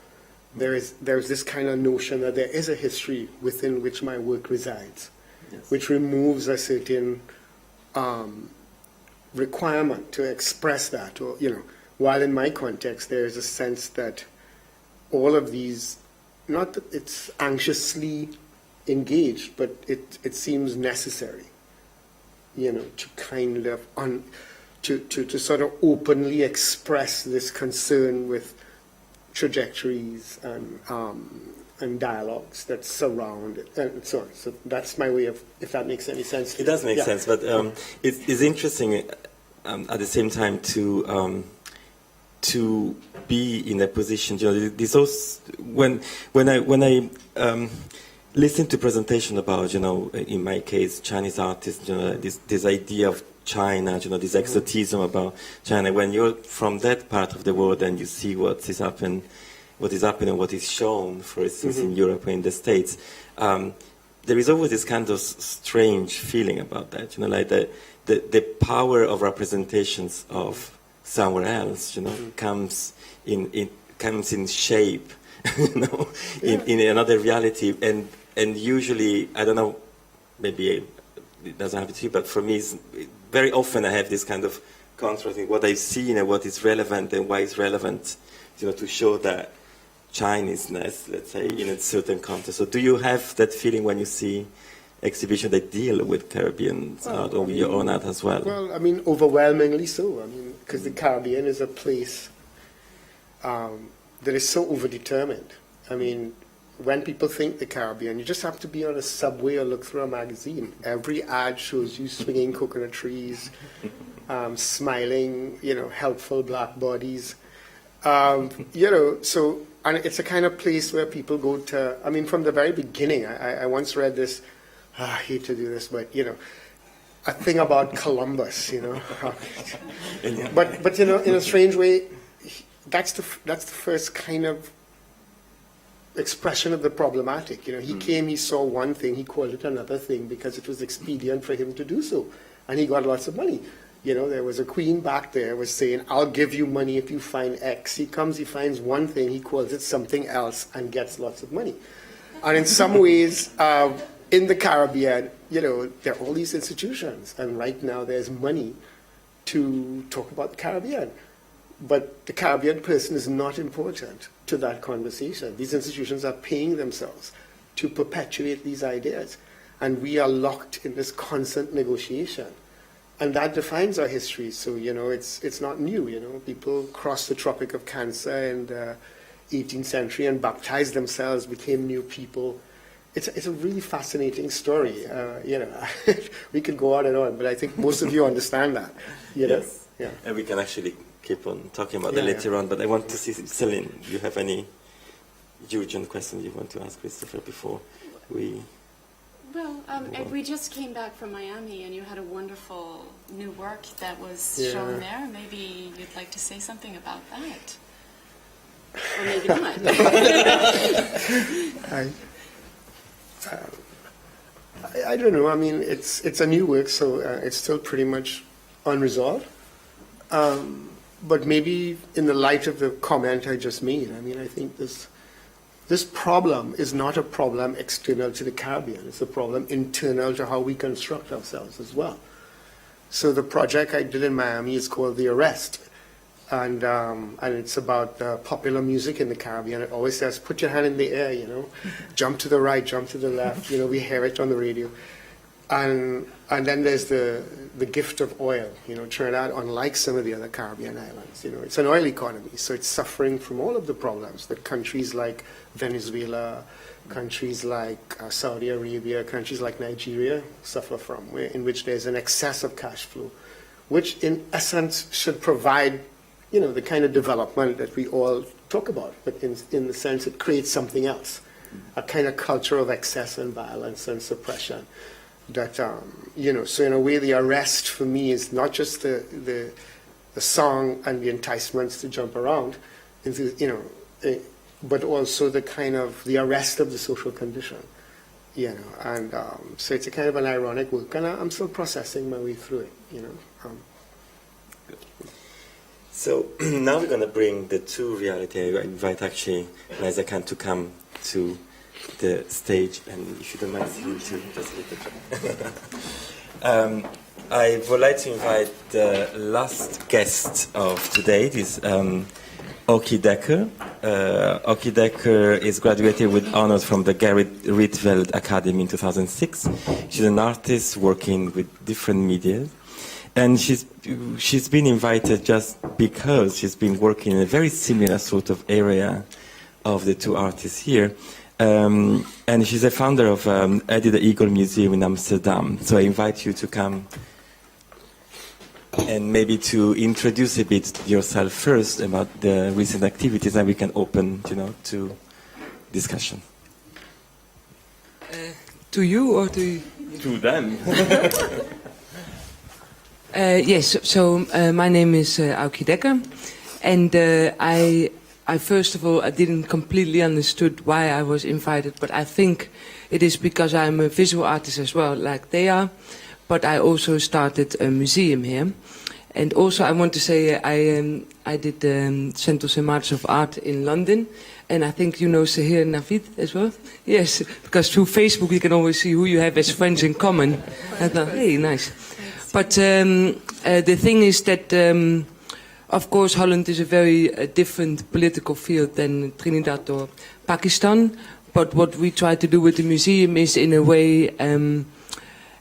Speaker 7: there's this kind of notion that there is a history within which my work resides,
Speaker 2: Yes.
Speaker 7: which removes a certain requirement to express that, or, while in my context there is a sense that all of these, not that it's anxiously engaged, but it seems necessary, to kind of to sort of openly express this concern with trajectories and dialogues that surround it, and so on. So that's my way of, if that makes any sense.
Speaker 2: It does make sense, but it's interesting at the same time to be in a position. This also, when I listen to presentation about, in my case, Chinese artists, this idea of China, this exotism about China. When you're from that part of the world and you see what is happening, what is shown, for instance, in Europe or in the States, there is always this kind of strange feeling about that. The power of representations of somewhere else, comes in shape, in another reality, and usually, I don't know, maybe it doesn't have to be, but for me, very often I have this kind of contrast in what I've seen and what is relevant and why it's relevant, to show that Chineseness, let's say, in a certain context. So do you have that feeling when you see exhibitions that deal with Caribbean art or with your own art as well?
Speaker 7: Well, overwhelmingly so. Because the Caribbean is a place that is so overdetermined. When people think the Caribbean, you just have to be on a subway or look through a magazine. Every ad shows you swinging coconut trees, smiling, helpful black bodies. So, and it's a kind of place where people go to, from the very beginning, I once read this, I hate to do this, but, a thing about Columbus, But in a strange way, that's the first kind of expression of the problematic. He came, he saw one thing, he called it another thing because it was expedient for him to do so, and he got lots of money. There was a queen back there was saying, I'll give you money if you find X. He comes, he finds one thing, he calls it something else, and gets lots of money. And in some ways, in the Caribbean, you know, there are all these institutions, and right now there's money to talk about the Caribbean. But the Caribbean person is not important to that conversation. These institutions are paying themselves to perpetuate these ideas. And we are locked in this constant negotiation. And that defines our history. So, you know, it's not new, you know. People crossed the Tropic of Cancer in the 18th century and baptized themselves, became new people. It's a really fascinating story. You know, we could go on and on, but I think most of you understand that. You know?
Speaker 2: Yes.
Speaker 7: Yeah.
Speaker 2: And we can actually keep on talking about that later on, but I want to see, Celine, do you have any urgent questions you want to ask Christopher before we...
Speaker 10: Well, we just came back from Miami, and you had a wonderful new work that was shown there. Maybe you'd like to say something about that. Or maybe not.
Speaker 7: I don't know. I mean, it's a new work, so it's still pretty much unresolved. But maybe in the light of the comment I just made, I mean, I think this problem is not a problem external to the Caribbean. It's a problem internal to how we construct ourselves as well. So the project I did in Miami is called The Arrest. And it's about popular music in the Caribbean. It always says, put your hand in the air, you know, jump to the right, jump to the left. You know, we hear it on the radio. And then there's the gift of oil. You know, Trinidad, unlike some of the other Caribbean islands, you know, it's an oil economy. So it's suffering from all of the problems that countries like Venezuela, countries like Saudi Arabia, countries like Nigeria suffer from, in which there's an excess of cash flow, which in essence should provide, you know, the kind of development that we all talk about, but in the sense it creates something else, a kind of culture of excess and violence and suppression. That, you know, so in a way the arrest for me is not just the song and the enticements to jump around, into, you know, but also the kind of the arrest of the social condition, you know, and so it's a kind of an ironic work, and I'm still processing my way through it, you know.
Speaker 2: So now we're going to bring the two reality. I invite actually Niza Khan to come to the stage, and if you don't mind, you to just leave the I would like to invite the last guest of today. This Aukje Dekker. Aukje Dekker is graduated with honors from the Gerrit Rietveld Academy in 2006. She's an artist working with different media. And she's been invited just because she's been working in a very similar sort of area of the two artists here. And she's a founder of Eddie the Eagle Museum in Amsterdam. So I invite you to come and maybe to introduce a bit yourself first about the recent activities, and we can open, you know, to discussion.
Speaker 11: To you or to you?
Speaker 2: To them.
Speaker 11: Yes, so my name is Aukje Dekker, and I first of all, I didn't completely understood why I was invited, but I think it is because I'm a visual artist as well, like they are, but I also started a museum here. And also I want to say I did Central St. Martin's of Art in London, and I think you know Cozier and Davide as well? Yes, because through Facebook you can always see who you have as friends in common. I thought, hey, nice. But the thing is that, of course, Holland is a very different political field than Trinidad or Pakistan. But what we try to do with the museum is, in a way,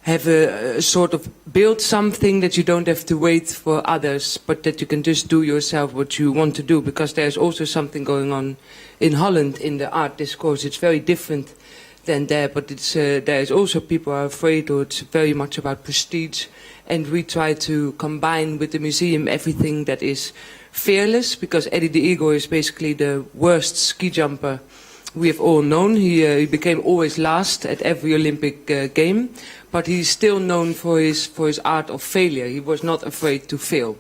Speaker 11: have a sort of build something that you don't have to wait for others, but that you can just do yourself what you want to do. Because there's also something going on in Holland in the art discourse. It's very different than there, but it's there's also people are afraid, or it's very much about prestige. And we try to combine with the museum everything that is fearless, because Eddie the Eagle is basically the worst ski jumper we have all known. He became always last at every Olympic game, but he's still known for his art of failure. He was not afraid to fail.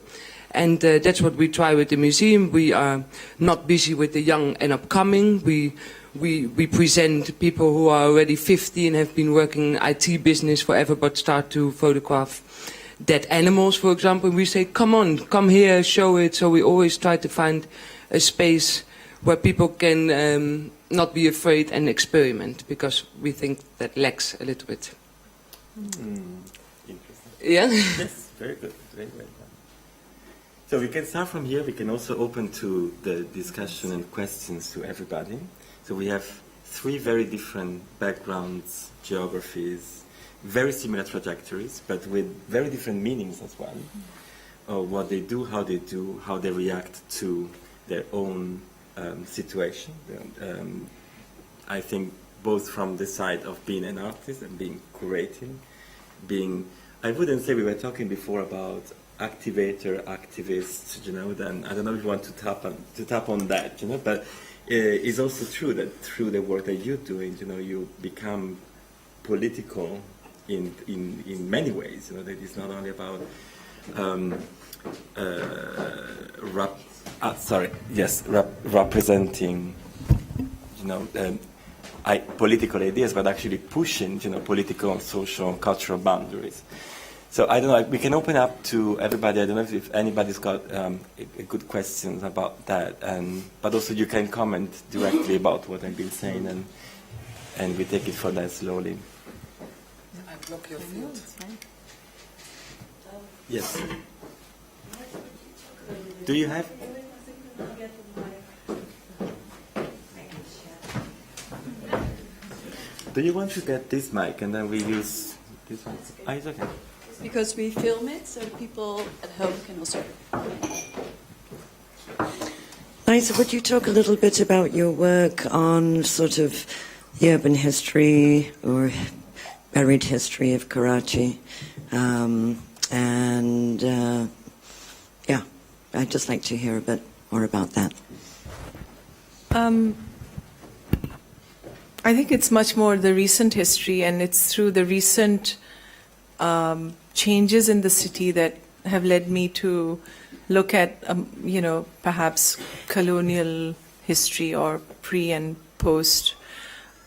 Speaker 11: And that's what we try with the museum. We are not busy with the young and upcoming. We present people who are already 50 and have been working in IT business forever, but start to photograph dead animals, for example. We say, come on, come here, show it. So we always try to find a space where people can not be afraid and experiment, because we think that lacks a little bit.
Speaker 2: Interesting.
Speaker 11: Yeah?
Speaker 2: Yes, very good. Very well done. So we can start from here. We can also open to the discussion and questions to everybody. So we have 3 very different backgrounds, geographies, very similar trajectories, but with very different meanings as well. What they do, how they react to their own situation. I think both from the side of being an artist and being curating, I wouldn't say we were talking before about activator, activist, then I don't know if you want to tap on that, but it's also true that through the work that you're doing, you become political in many ways, that it's not only about representing, political ideas, but actually pushing, political and social, cultural boundaries. So I don't know. We can open up to everybody. I don't know if anybody's got good questions about that, but also you can comment directly about what I've been saying, and we take it from there slowly.
Speaker 11: I block your field.
Speaker 2: Yes. Do you have? Do you want to get this mic and then we use this one? It's okay.
Speaker 12: Because we film it, so people at home can also.
Speaker 13: Niza, would you talk a little bit about your work on sort of the urban history or buried history of Karachi? I'd just like to hear a bit more about that.
Speaker 3: I think it's much more the recent history, and it's through the recent changes in the city that have led me to look at, perhaps colonial history or pre and post.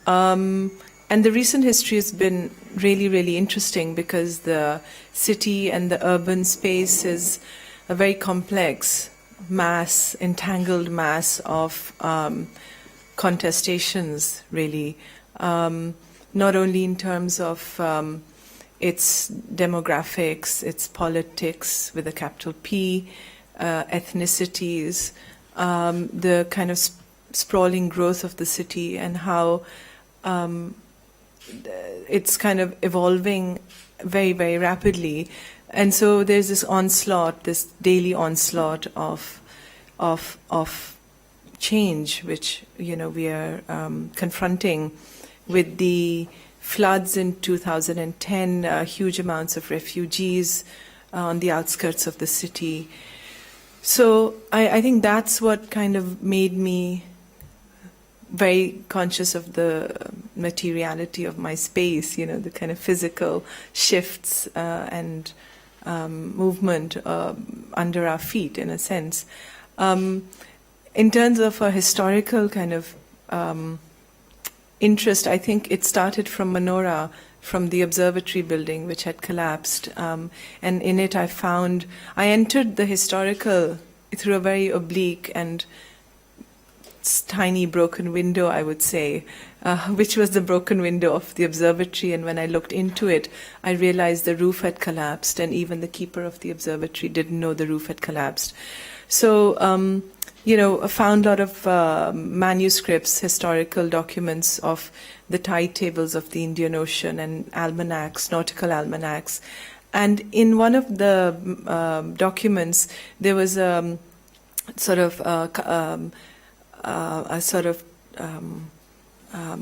Speaker 3: And the recent history has been really, really interesting because the city and the urban space is a very complex mass, entangled mass of contestations, really, not only in terms of its demographics, its politics with a capital P, ethnicities, the kind of sprawling growth of the city and how it's kind of evolving very, very rapidly. And so there's this onslaught, this daily onslaught of change, which we are confronting with the floods in 2010, huge amounts of refugees on the outskirts of the city. So I think that's what kind of made me very conscious of the materiality of my space, the kind of physical shifts and movement under our feet, in a sense. In terms of a historical kind of interest, I think it started from Manora, from the observatory building, which had collapsed. And in it I entered the historical through a very oblique and tiny broken window, I would say, which was the broken window of the observatory. And when I looked into it, I realized the roof had collapsed, and even the keeper of the observatory didn't know the roof had collapsed. So, I found a lot of manuscripts, historical documents of the tide tables of the Indian Ocean and almanacs, nautical almanacs. And in one of the documents, there was a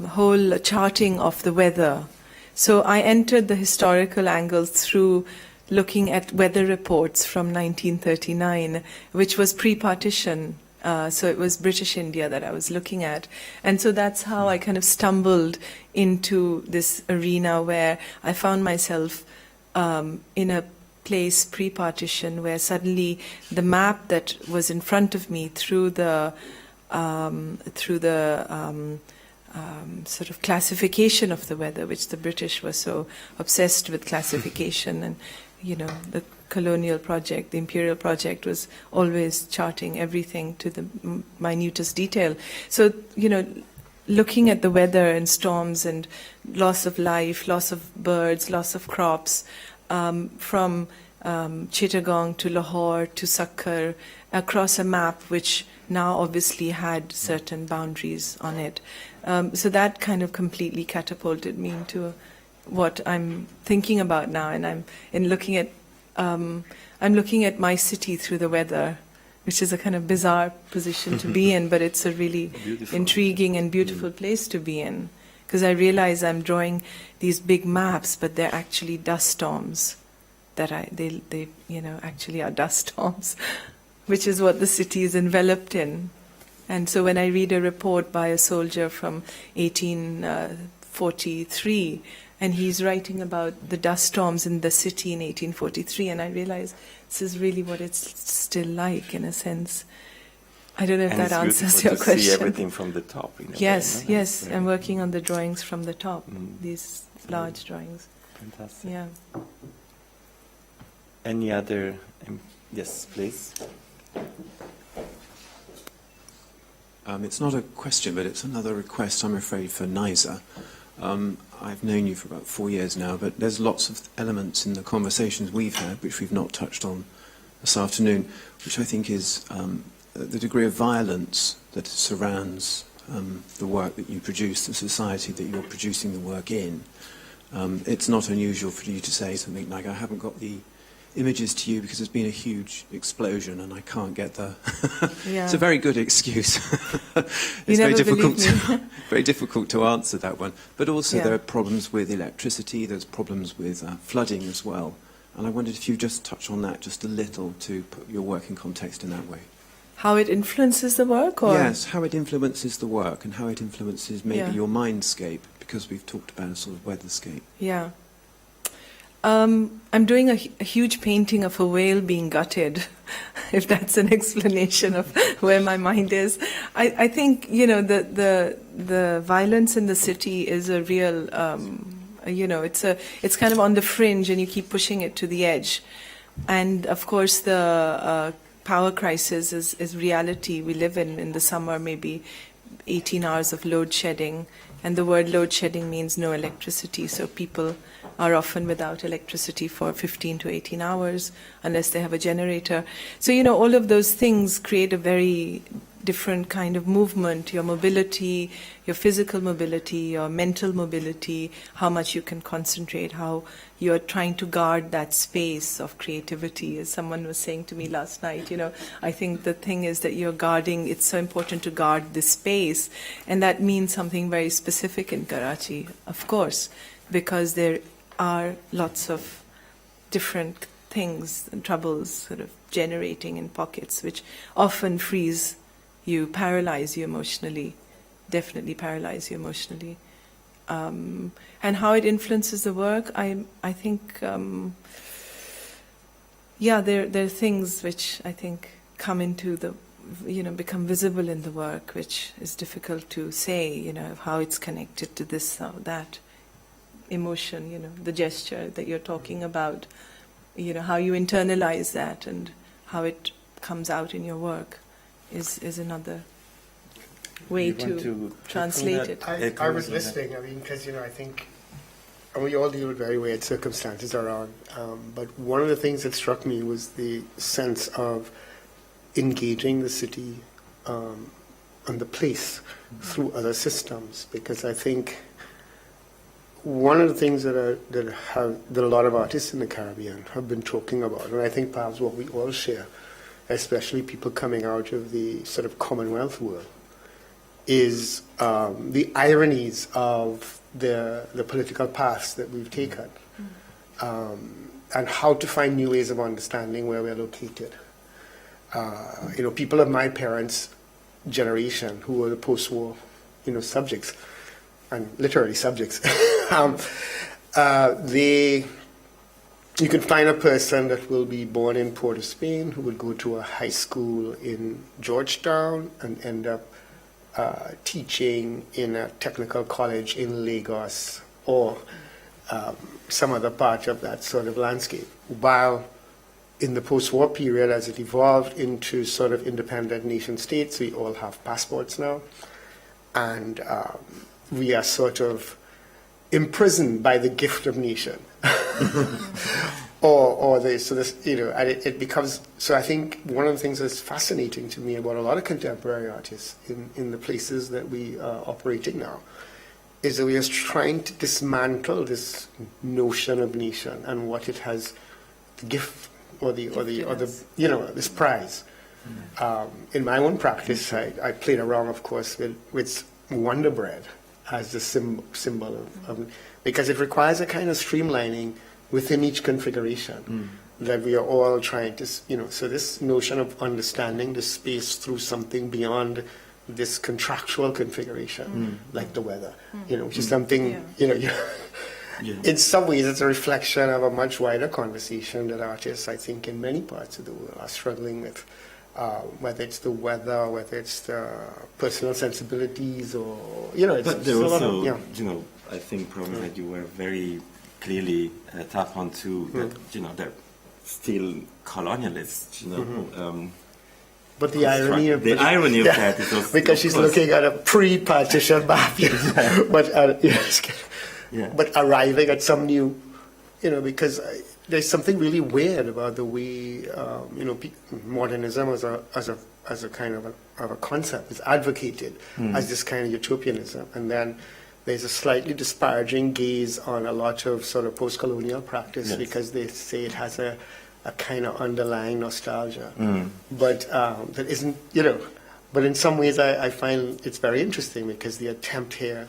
Speaker 3: whole charting of the weather. So I entered the historical angles through looking at weather reports from 1939, which was pre-partition. So it was British India that I was looking at. And so that's how I kind of stumbled into this arena where I found myself in a place pre-partition where suddenly the map that was in front of me through the sort of classification of the weather, which the British were so obsessed with classification, and the colonial project, the imperial project, was always charting everything to the minutest detail. So looking at the weather and storms and loss of life, loss of birds, loss of crops, from Chittagong to Lahore to Sakkar, across a map which now obviously had certain boundaries on it. So that kind of completely catapulted me into what I'm thinking about now, and I'm looking at my city through the weather, which is a kind of bizarre position to be in, but it's a really intriguing and beautiful place to be in, because I realize I'm drawing these big maps, but they're actually dust storms. They actually are dust storms, which is what the city is enveloped in. And so when I read a report by a soldier from 1843, and he's writing about the dust storms in the city in 1843, and I realize this is really what it's still like, in a sense. I don't know if that answers your question.
Speaker 2: See everything from the top.
Speaker 3: Yes, yes. I'm working on the drawings from the top, these large drawings.
Speaker 2: Fantastic.
Speaker 3: Yeah.
Speaker 2: Any other? Yes, please.
Speaker 14: It's not a question, but it's another request, I'm afraid, for Naiza. I've known you for about 4 years now, but there's lots of elements in the conversations we've had which we've not touched on this afternoon, which I think is the degree of violence that surrounds the work that you produce, the society that you're producing the work in. It's not unusual for you to say something like, I haven't got the images to you because there's been a huge explosion and I can't get the...
Speaker 3: Yeah.
Speaker 14: It's a very good excuse.
Speaker 3: It's very difficult,
Speaker 14: very difficult to answer that one. But also
Speaker 3: Yeah.
Speaker 14: there are problems with electricity, there's problems with flooding as well. And I wondered if you just touch on that just a little to put your work in context in that way.
Speaker 3: How it influences the work? Or?
Speaker 14: Yes, how it influences the work and how it influences maybe
Speaker 3: Yeah.
Speaker 14: your mindscape, because we've talked about a sort of weatherscape.
Speaker 3: Yeah. I'm doing a huge painting of a whale being gutted, if that's an explanation of where my mind is. I think, the violence in the city is a real, it's kind of on the fringe, and you keep pushing it to the edge. And of course the power crisis is reality. We live in the summer, maybe 18 hours of load shedding. And the word load shedding means no electricity, so people are often without electricity for 15 to 18 hours unless they have a generator. So, all of those things create a very different kind of movement, your mobility, your physical mobility, your mental mobility, how much you can concentrate, how you're trying to guard that space of creativity. As someone was saying to me last night, I think the thing is that you're guarding, it's so important to guard this space, and that means something very specific in Karachi, of course, because there are lots of different things and troubles sort of generating in pockets, which often freeze you, paralyze you emotionally, definitely paralyze you emotionally. And how it influences the work, I think, there are things which I think come into the, become visible in the work, which is difficult to say, how it's connected to this or that emotion, the gesture that you're talking about, how you internalize that and how it comes out in your work is another way to translate it.
Speaker 7: I was listening, because, I think we all deal with very weird circumstances around, but one of the things that struck me was the sense of engaging the city and the place through other systems, because I think one of the things that a lot of artists in the Caribbean have been talking about, and I think perhaps what we all share, especially people coming out of the sort of Commonwealth world, is the ironies of the political paths that we've taken, and how to find new ways of understanding where we're located. People of my parents' generation, who were the post-war, subjects, and literally subjects, you can find a person that will be born in Port of Spain who would go to a high school in Georgetown and end up teaching in a technical college in Lagos or some other part of that sort of landscape. While in the post-war period, as it evolved into sort of independent nation states, we all have passports now. and we are sort of imprisoned by the gift of nation. or this, so this, you know, and it becomes, so I think one of the things that's fascinating to me about a lot of contemporary artists in the places that we are operating now is that we are trying to dismantle this notion of nation and what it has, the gift or the you know, this prize. In my own practice, I played around, of course, with Wonder Bread as the symbol of, because it requires a kind of streamlining within each configuration that we are all trying to, you know, so this notion of understanding the space through something beyond this contractual configuration, like the weather, you know, which is something, you know, in some ways it's a reflection of a much wider conversation that artists, I think, in many parts of the world are struggling with, whether it's the weather, whether it's the personal sensibilities, or, you know, it's
Speaker 2: but there also,
Speaker 7: you
Speaker 2: know, I think probably that you were very clearly tap onto that, you know, they're still colonialists, you know.
Speaker 7: But the irony of
Speaker 2: that is also,
Speaker 7: because she's looking at a pre-partition map, but but arriving at some new, you know, because there's something really weird about the way, you know, modernism as a kind of a concept is advocated as this kind of utopianism, and then there's a slightly disparaging gaze on a lot of sort of post-colonial practice because they say it has a kind of underlying nostalgia, but that isn't, you know, but in some ways I find it's very interesting because the attempt here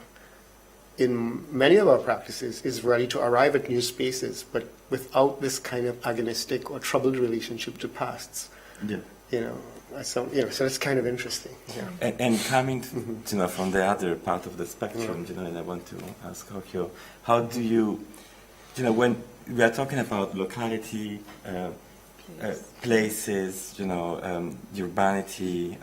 Speaker 7: in many of our practices is really to arrive at new spaces, but without this kind of agonistic or troubled relationship to pasts. You know, so it's kind of interesting.
Speaker 2: And coming, you know, from the other part of the spectrum, you know, and I want to ask Aukje, how do you, you know, when we are talking about locality, places, you know, urbanity,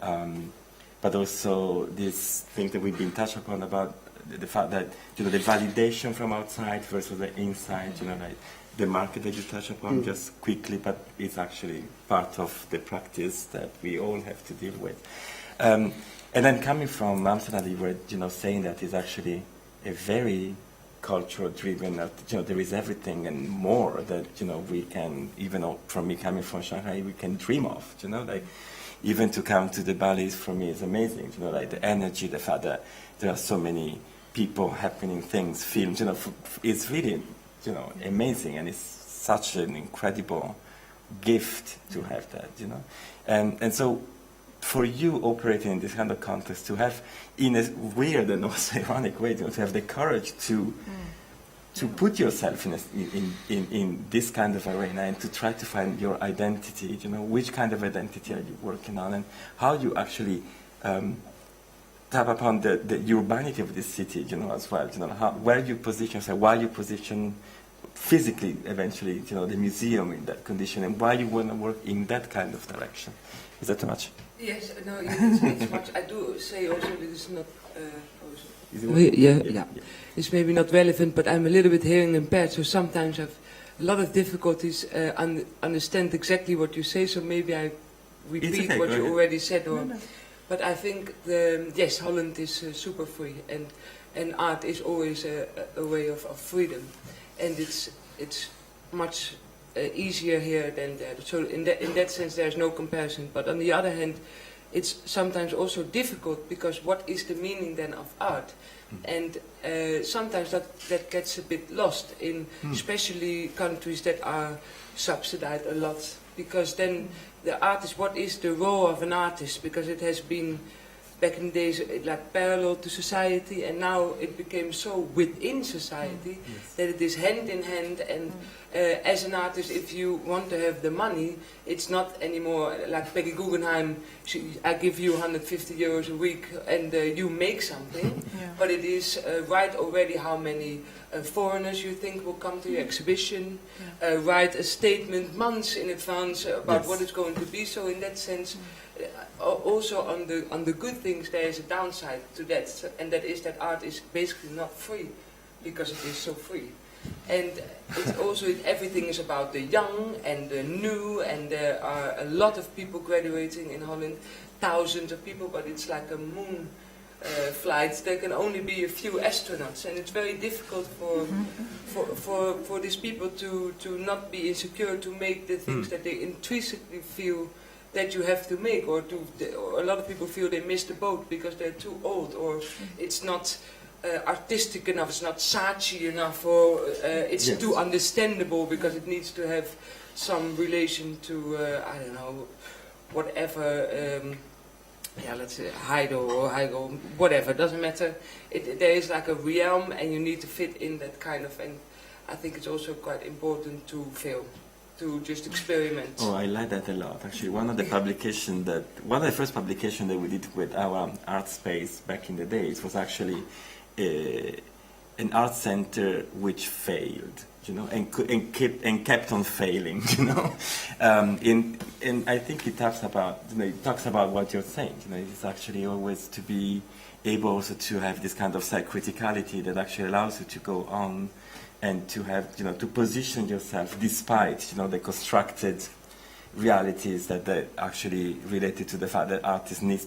Speaker 2: but also this thing that we've been touched upon about the fact that, you know, the validation from outside versus the inside, you know, like the market that you touch upon just quickly, but it's actually part of the practice that we all have to deal with. And then coming from Amsterdam, you were, you know, saying that it's actually a very cultural-driven, you know, there is everything and more that, you know, we can, even from me coming from Shanghai, we can dream of, you know, like even to come to the Balie for me is amazing, you know, like the energy, the fact that there are so many people happening things, films, you know, it's really, you know, amazing, and it's such an incredible gift to have that, you know, and so for you operating in this kind of context, to have, in a weird and also ironic way, you know, to have the courage to put yourself in this kind of arena and to try to find your identity, you know, which kind of identity are you working on, and how you actually tap upon the urbanity of this city, you know, as well, you know, where you position yourself, why you position physically, eventually, you know, the museum in that condition, and why you want to work in that kind of direction. Is that too much?
Speaker 11: Yes, no, it's much. I do say also that it's not. Yeah. It's maybe not relevant, but I'm a little bit hearing impaired, so sometimes I have a lot of difficulties understand exactly what you say. So maybe I repeat what you already said, or. But I think yes, Holland is super free, and art is always a way of freedom, and it's much easier here than there. So in that sense, there's no comparison. But on the other hand, it's sometimes also difficult, because what is the meaning then of art? And sometimes that gets a bit lost in especially countries that are subsidized a lot, because then the artist, what is the role of an artist? Because it has been back in the days like parallel to society, and now it became so within society that it is hand in hand. And as an artist, if you want to have the money, it's not anymore like Peggy Guggenheim, I give you 150 euros a week and you make something, but it is write already how many foreigners you think will come to your exhibition, write a statement months in advance about what it's going to be. So in that sense, also on the good things, there is a downside to that, and that is that art is basically not free, because it is so free. And it's also, everything is about the young and the new, and there are a lot of people graduating in Holland, thousands of people, but it's like a moon flights, there can only be a few astronauts, and it's very difficult for these people to not be insecure, to make the things that they intrinsically feel that you have to make, or a lot of people feel they miss the boat because they're too old, or it's not artistic enough, it's not saatchi enough, or it's too understandable because it needs to have some relation to, I don't know, whatever, let's say Heidel, whatever, doesn't matter. There is like a realm, and you need to fit in that kind of, and I think it's also quite important to fail, to just experiment.
Speaker 2: Oh, I like that a lot. Actually, one of the first publications that we did with our art space back in the days was actually an art center which failed, and kept on failing, and I think it talks about what you're saying. It's actually always to be able also to have this kind of self-criticality that actually allows you to go on and to have, to position yourself despite, the constructed realities that are actually related to the fact that artists need,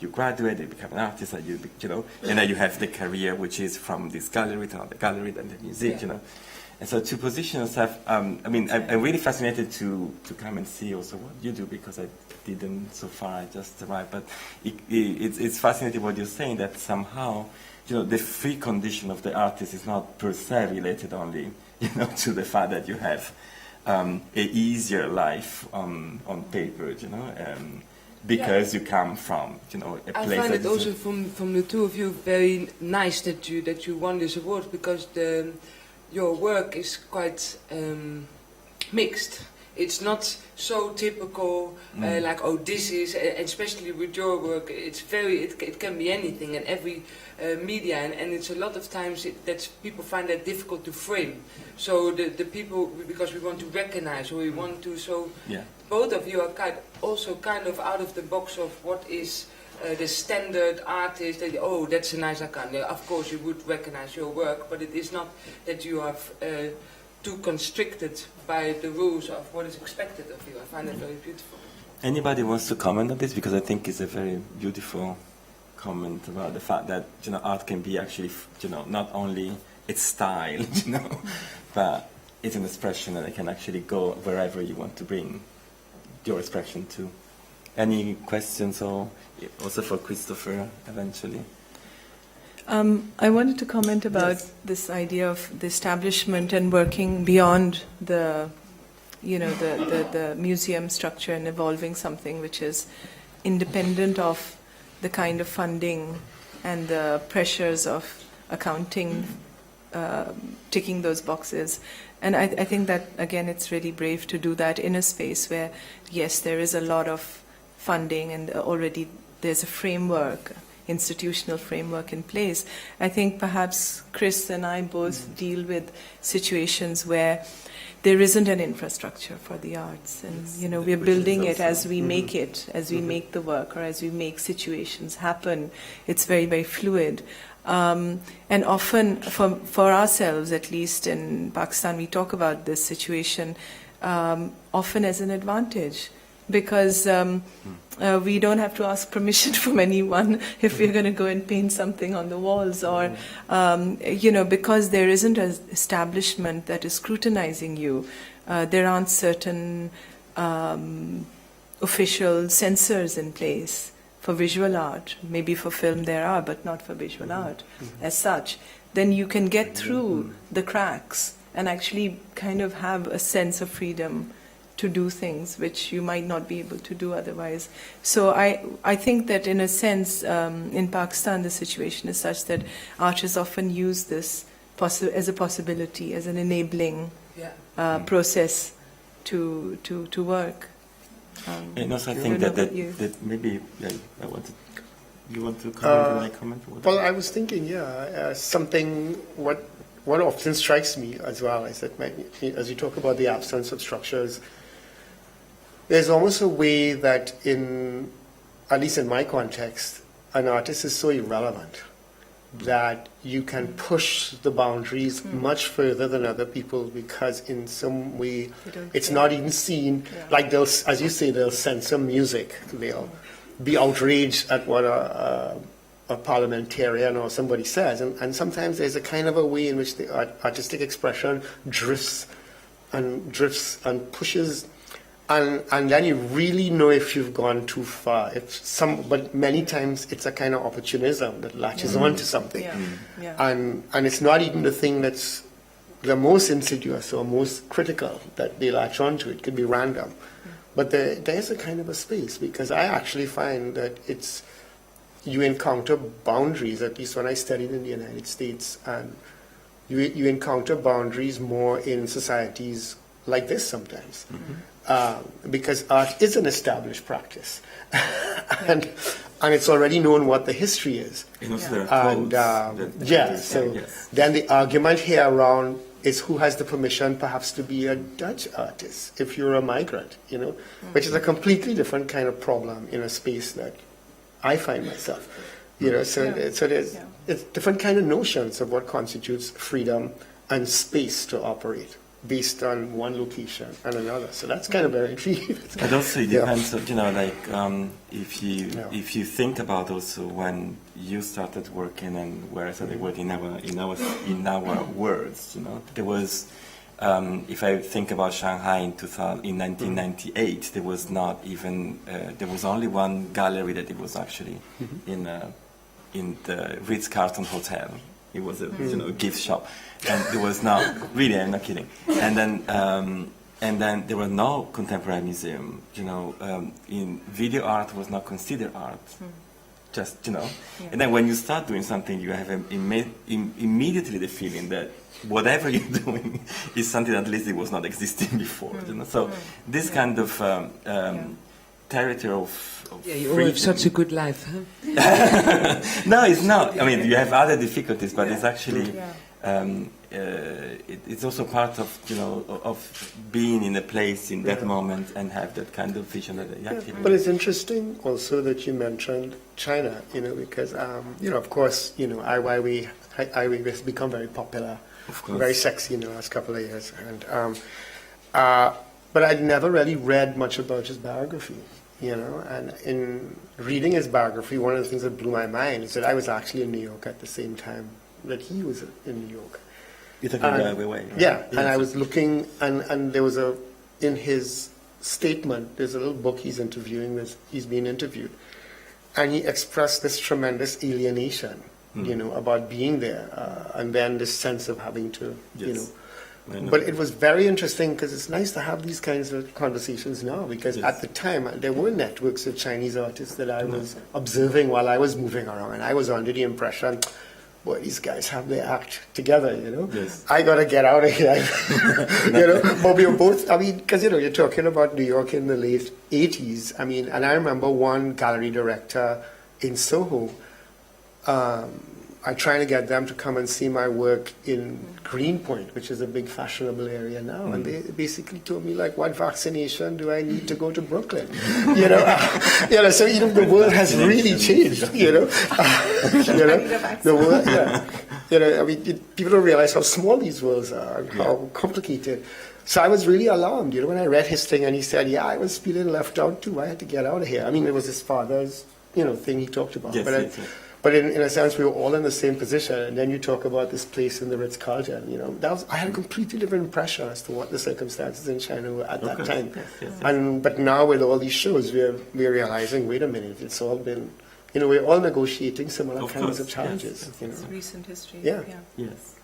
Speaker 2: you graduate, you become an artist, and and then you have the career which is from this gallery to another gallery, then the music, And so to position yourself, I'm really fascinated to come and see also what you do, because I didn't so far, I just arrived, but it's fascinating what you're saying, that somehow, the free condition of the artist is not per se related only, to the fact that you have a easier life on paper, because you come from, a place.
Speaker 11: I find it also from the two of you very nice that you won this award, because your work is quite mixed. It's not so typical, like, oh, this is, especially with your work, it can be anything, and every media, and it's a lot of times that people find that difficult to frame. So the people, because we want to recognize, or we want to, both of you are kind of out of the box of what is the standard artist, that, oh, that's a Niza Khan. Of course you would recognize your work, but it is not that you are too constricted by the rules of what is expected of you. I find that very beautiful.
Speaker 2: Anybody wants to comment on this? Because I think it's a very beautiful comment about the fact that, art can be actually, not only its style, but it's an expression that it can actually go wherever you want to bring your expression to. Any questions, or also for Christopher eventually?
Speaker 3: I wanted to comment about this idea of the establishment and working beyond the museum structure and evolving something which is independent of the kind of funding and the pressures of accounting, ticking those boxes. And I think that, again, it's really brave to do that in a space where, yes, there is a lot of funding and already there's a framework, institutional framework in place. I think perhaps Chris and I both deal with situations where there isn't an infrastructure for the arts, and we're building it as we make it, as we make the work, or as we make situations happen. It's very, very fluid. And often, for ourselves, at least in Pakistan, we talk about this situation often as an advantage, because we don't have to ask permission from anyone if we're going to go and paint something on the walls, or because there isn't an establishment that is scrutinizing you. There aren't certain official censors in place for visual art. Maybe for film there are, but not for visual art as such. Then you can get through the cracks and actually kind of have a sense of freedom to do things which you might not be able to do otherwise. So I think that in a sense, in Pakistan, the situation is such that artists often use this as a possibility, as an enabling process to work.
Speaker 2: And also I think that maybe you want to comment on my comment?
Speaker 7: Well, I was thinking, something, what often strikes me as well is that as you talk about the absence of structures, there's almost a way that at least in my context, an artist is so irrelevant that you can push the boundaries much further than other people, because in some way it's not even seen. Like as you say, they'll censor music. They'll be outraged at what a a parliamentarian or somebody says, and sometimes there's a kind of a way in which the artistic expression drifts and pushes, and then you really know if you've gone too far. But many times it's a kind of opportunism that latches on to something, and it's not even the thing that's the most insidious or most critical that they latch onto. It could be random, but there's a kind of a space, because I actually find that you encounter boundaries, at least when I studied in the United States, and you encounter boundaries more in societies like this sometimes, because art is an established practice, and it's already known what the history is. Then the argument here around is who has the permission perhaps to be a Dutch artist if you're a migrant, which is a completely different kind of problem in a space that I find myself, so there's it's different kind of notions of what constitutes freedom and space to operate based on one location and another. So that's kind of very intriguing.
Speaker 2: But also it depends, if you think about also when you started working and where I started working in our words, there was. If I think about Shanghai in 1998, there was not even there was only one gallery that it was actually in the Ritz-Carlton Hotel. It was a gift shop, and there was no really. I'm not kidding. And then there was no contemporary museum. In video art was not considered art. Just and then when you start doing something, you have immediately the feeling that whatever you're doing is something that at least it was not existing before. So this kind of territory of
Speaker 11: you have such a good life, huh?
Speaker 2: No, it's not. I mean, you have other difficulties, but it's actually it's also part of of being in a place in that moment and have that kind of vision that
Speaker 7: But it's interesting also that you mentioned China, because of course, Ai Weiwei has become very popular, very sexy in the last couple of years, and but I'd never really read much about his biography. And in reading his biography, one of the things that blew my mind is that I was actually in New York at the same time that he was in New York.
Speaker 2: You're talking about Ai Weiwei, right?
Speaker 7: Yeah, and I was looking, and there was in his statement, there's a little book he's being interviewed, and he expressed this tremendous alienation, about being there, and then this sense of having to, But it was very interesting because it's nice to have these kinds of conversations now, because at the time there were networks of Chinese artists that I was observing while I was moving around, and I was under the impression, boy, these guys have their act together, Yes. I got to get out of here, But we were both, because, you're talking about New York in the late 80s, and I remember one gallery director in Soho, I tried to get them to come and see my work in Greenpoint, which is a big fashionable area now, and they basically told me, like, what vaccination do I need to go to Brooklyn? So the world has really changed. The world. People don't realize how small these worlds are and how complicated. So I was really alarmed, when I read his thing, and he said, I was feeling left out too. I had to get out of here. It was his father's, thing he talked about.
Speaker 2: Yes,
Speaker 7: But in a sense, we were all in the same position. And then you talk about this place in the Ritz-Carlton. I had a completely different impression as to what the circumstances in China were at that time. But now with all these shows, we're realizing, wait a minute, it's all been, we're all negotiating similar kinds of challenges.
Speaker 3: It's recent history.
Speaker 7: Yeah.
Speaker 2: Yes.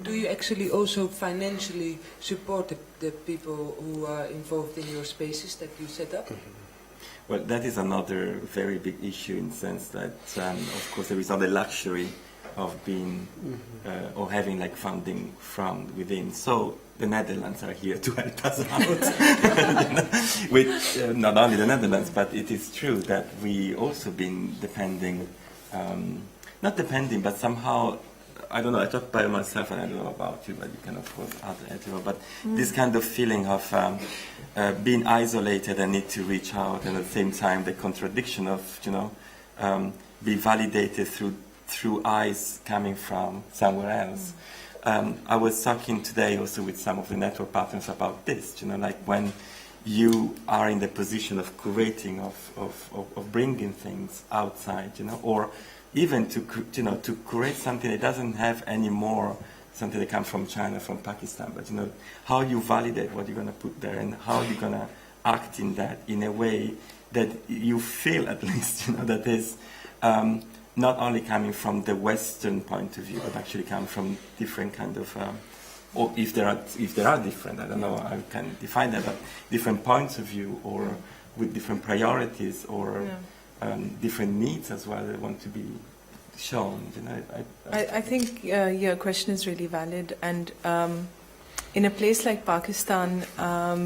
Speaker 11: Do you actually also financially support the people who are involved in your spaces that you set up?
Speaker 2: Well, that is another very big issue in the sense that, of course, there is not the luxury of being or having like funding from within. So the Netherlands are here to help us out. With not only the Netherlands, but it is true that we also been depending, not depending, but somehow. I don't know, I talk by myself and I don't know about you, but you can of course add, but this kind of feeling of being isolated and need to reach out, and at the same time the contradiction of, be validated through eyes coming from somewhere else. I was talking today also with some of the network partners about this, like when you are in the position of curating, of bringing things outside, or even to create something that doesn't have any more something that comes from China, from Pakistan, but how you validate what you're going to put there and how you're going to act in that in a way that you feel at least that is not only coming from the Western point of view, but actually come from different kind of or if there are different, I don't know how I can define that, but different points of view, or with different priorities, or different needs as well that want to be shown.
Speaker 3: I think your question is really valid, and in a place like Pakistan,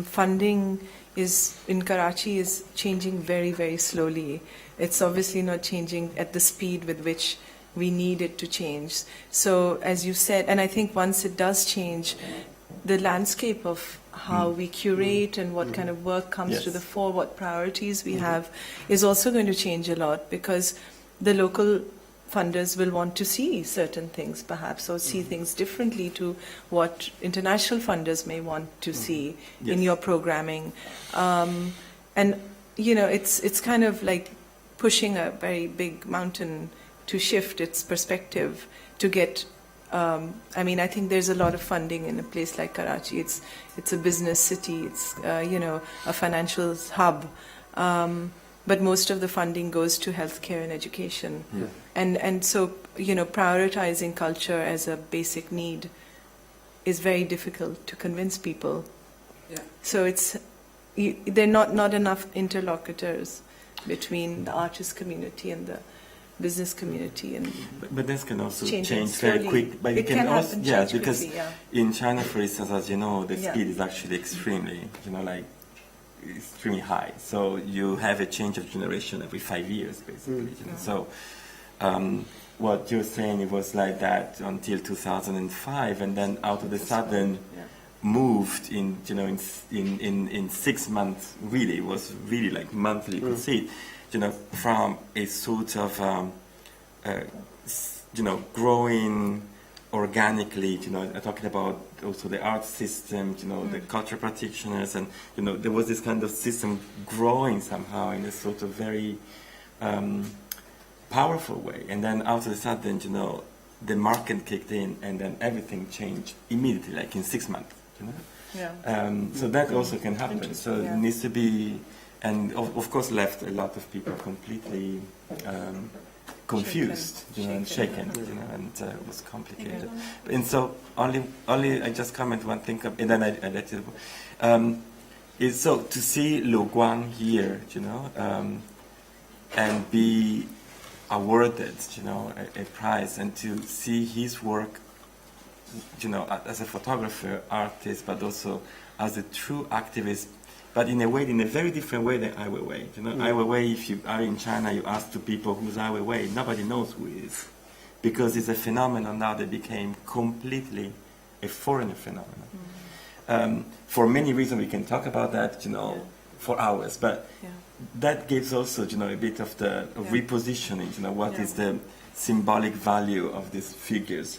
Speaker 3: funding in Karachi is changing very, very slowly. It's obviously not changing at the speed with which we need it to change. So, as you said, and I think once it does change, the landscape of how we curate and what kind of work comes to the fore, what priorities we have, is also going to change a lot, because the local funders will want to see certain things perhaps, or see things differently to what international funders may want to see in your programming. And it's kind of like pushing a very big mountain to shift its perspective to get I think there's a lot of funding in a place like Karachi. It's a business city, it's a financial hub, but most of the funding goes to healthcare and education. And so prioritizing culture as a basic need is very difficult to convince people. So there are not enough interlocutors between the artist community and the business community, and
Speaker 2: but this can also change very quick. But it can also, because
Speaker 3: quickly,
Speaker 2: in China, for instance, as you know, the speed is actually extremely, extremely high. So you have a change of generation every 5 years, basically. So what you're saying, it was like that until 2005, and then out of the sudden moved in 6 months. Really, it was really like monthly. You could see it, from a sort of growing organically. Talking about also the art system. The culture practitioners, and there was this kind of system growing somehow in a sort of very powerful way. And then out of the sudden, the market kicked in, and then everything changed immediately, like in 6 months. So that also can happen. So it needs to be, and of course left a lot of people completely confused, and shaken, and it was complicated. And so only I just comment one thing, and then I let it. Is so to see Lu Guang here, and be awarded, a prize, and to see his work, as a photographer, artist, but also as a true activist, but in a very different way than Ai Weiwei. Ai Weiwei, if you are in China, you ask to people who's Ai Weiwei, nobody knows who he is, because it's a phenomenon now that became completely a foreigner phenomenon. For many reasons, we can talk about that, for hours, but that gives also, a bit of the repositioning, what is the symbolic value of these figures,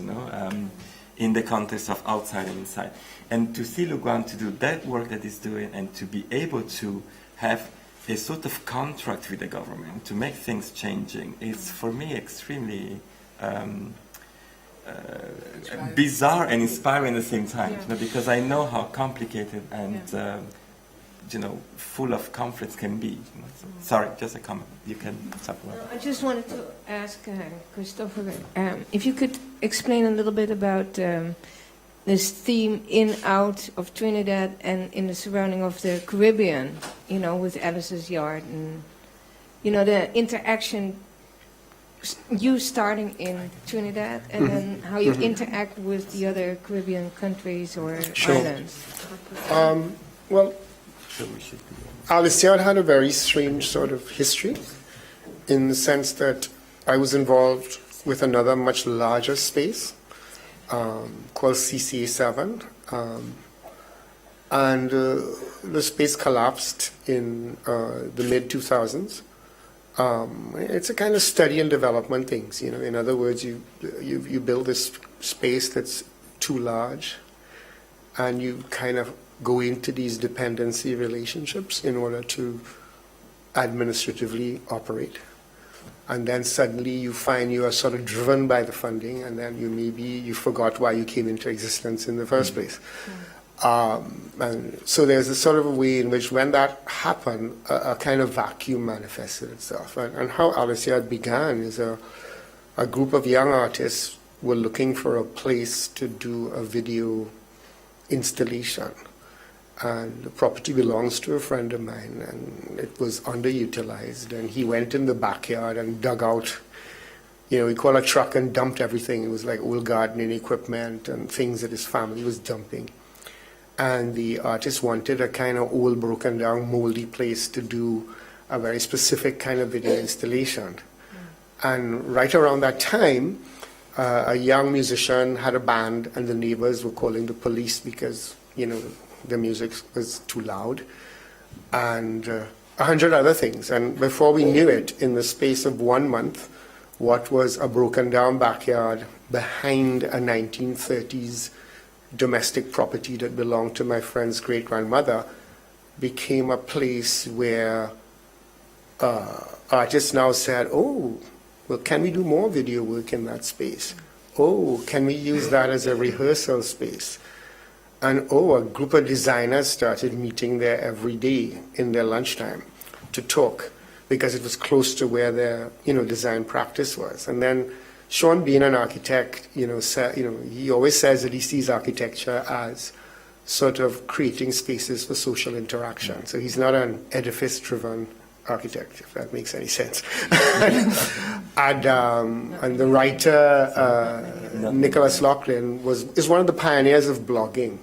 Speaker 2: in the context of outside and inside. And to see Lu Guang to do that work that he's doing, and to be able to have a sort of contract with the government to make things changing, is for me extremely bizarre and inspiring at the same time, because I know how complicated and full of conflicts can be. So, sorry, just a comment. You can talk about that.
Speaker 15: I just wanted to ask Christopher if you could explain a little bit about this theme in, out of Trinidad and in the surrounding of the Caribbean, with Alice's Yard, and, the interaction, you starting in Trinidad, and then how you interact with the other Caribbean countries or islands.
Speaker 7: Well, Alice's Yard had a very strange sort of history, in the sense that I was involved with another much larger space called CCA7, and the space collapsed in the mid-2000s. It's a kind of study and development things, In other words, you build this space that's too large, and you kind of go into these dependency relationships in order to administratively operate. And then suddenly you find you are sort of driven by the funding, and then you forgot why you came into existence in the first place. And so there's a sort of a way in which when that happened, a kind of vacuum manifested itself. And how Alessiad began is a group of young artists were looking for a place to do a video installation. And the property belongs to a friend of mine, and it was underutilized. And he went in the backyard and dug out, he called a truck and dumped everything. It was like old gardening equipment and things that his family was dumping. And the artist wanted a kind of old, broken down, moldy place to do a very specific kind of video installation. And right around that time, a young musician had a band, and the neighbors were calling the police because, the music was too loud, and 100 other things. And before we knew it, in the space of 1 month, what was a broken down backyard behind a 1930s domestic property that belonged to my friend's great-grandmother became a place where artists now said, oh, well, can we do more video work in that space? Oh, can we use that as a rehearsal space? And a group of designers started meeting there every day in their lunchtime to talk, because it was close to where their, design practice was. And then Sean, being an architect, he always says that he sees architecture as sort of creating spaces for social interaction. So he's not an edifice-driven architect, if that makes any sense. and the writer, Nicholas Laughlin, is one of the pioneers of blogging.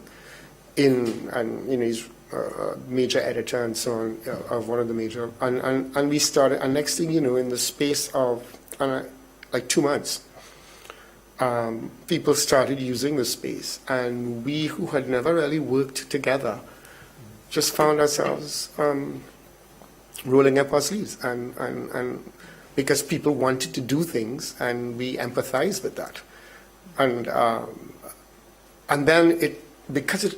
Speaker 7: He's a major editor and so on of one of the major, and we started, and next thing you know, in the space of like 2 months, people started using the space, and we who had never really worked together just found ourselves rolling up our sleeves, and because people wanted to do things, and we empathized with that, and then because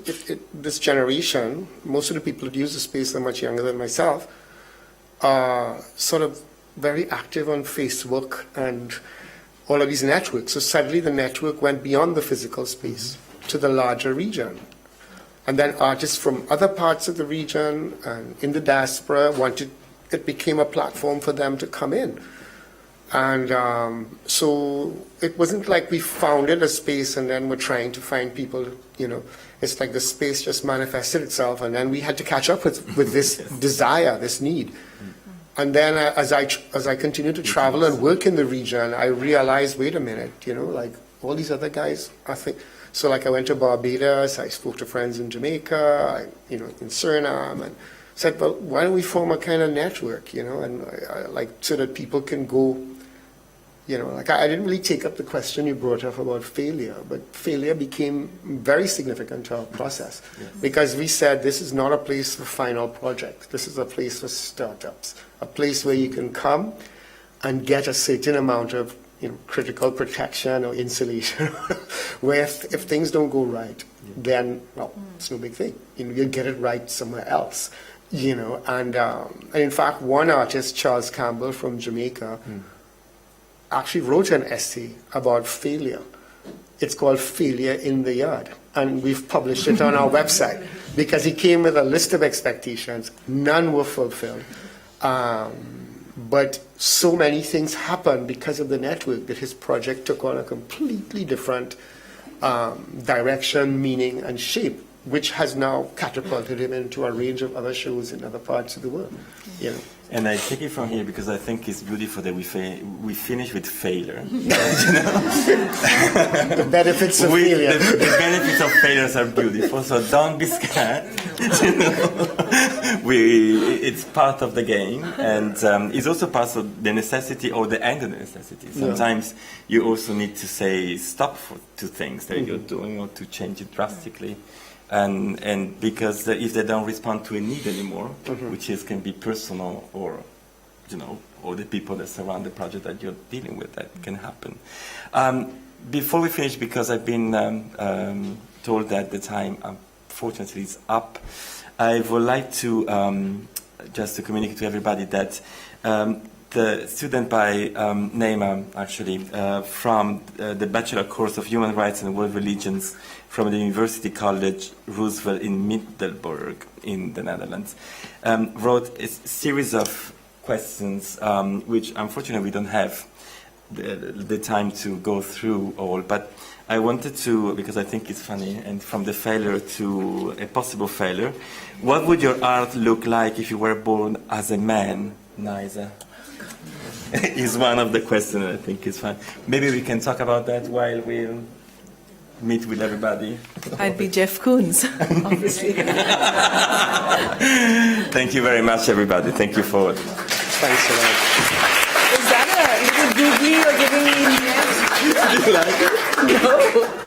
Speaker 7: this generation, most of the people that use the space are much younger than myself, are sort of very active on Facebook and all of these networks. So suddenly the network went beyond the physical space to the larger region. And then artists from other parts of the region and in the diaspora it became a platform for them to come in. And so it wasn't like we founded a space and then we're trying to find people, it's like the space just manifested itself, and then we had to catch up with this desire, this need. And then as I continued to travel and work in the region, I realized, wait a minute, like all these other guys, so like I went to Barbados, I spoke to friends in Jamaica, in Suriname, and said, well, why don't we form a kind of network, and so that people can go, I didn't really take up the question you brought up about failure, but failure became very significant to our process, because we said this is not a place for final projects, this is a place for startups, a place where you can come and get a certain amount of critical protection or insulation, where if things don't go right, then, well, it's no big thing. You'll get it right somewhere else. And in fact, one artist, Charles Campbell from Jamaica, actually wrote an essay about failure. It's called Failure in the Yard, and we've published it on our website, because he came with a list of expectations. None were fulfilled. But so many things happened because of the network that his project took on a completely different direction, meaning, and shape, which has now catapulted him into a range of other shows in other parts of the world.
Speaker 2: And I take it from here because I think it's beautiful that we finish with failure.
Speaker 7: The benefits of failure.
Speaker 2: The benefits of failures are beautiful, so don't be scared. It's part of the game, and it's also part of the necessity or the end of the necessity. Sometimes you also need to say stop to things that you're doing, or to change it drastically. And because if they don't respond to a need anymore, which can be personal or the people that surround the project that you're dealing with, that can happen. Before we finish, because I've been told that the time fortunately is up. I would like to just to communicate to everybody that the student by Naima, actually, from the Bachelor course of Human Rights and World Religions from the University College Roosevelt in Middelburg in the Netherlands, wrote a series of questions, which unfortunately we don't have the time to go through all, but I wanted to, because I think it's funny, and from the failure to a possible failure, what would your art look like if you were born as a man, Naiza? Is one of the questions I think is fun. Maybe we can talk about that while we meet with everybody.
Speaker 3: I'd be Jeff Koons, obviously.
Speaker 2: Thank you very much, everybody. Thank you for... Thanks a lot.
Speaker 3: Is that a little googly you're giving me in the end?
Speaker 2: Do you like it?
Speaker 3: No.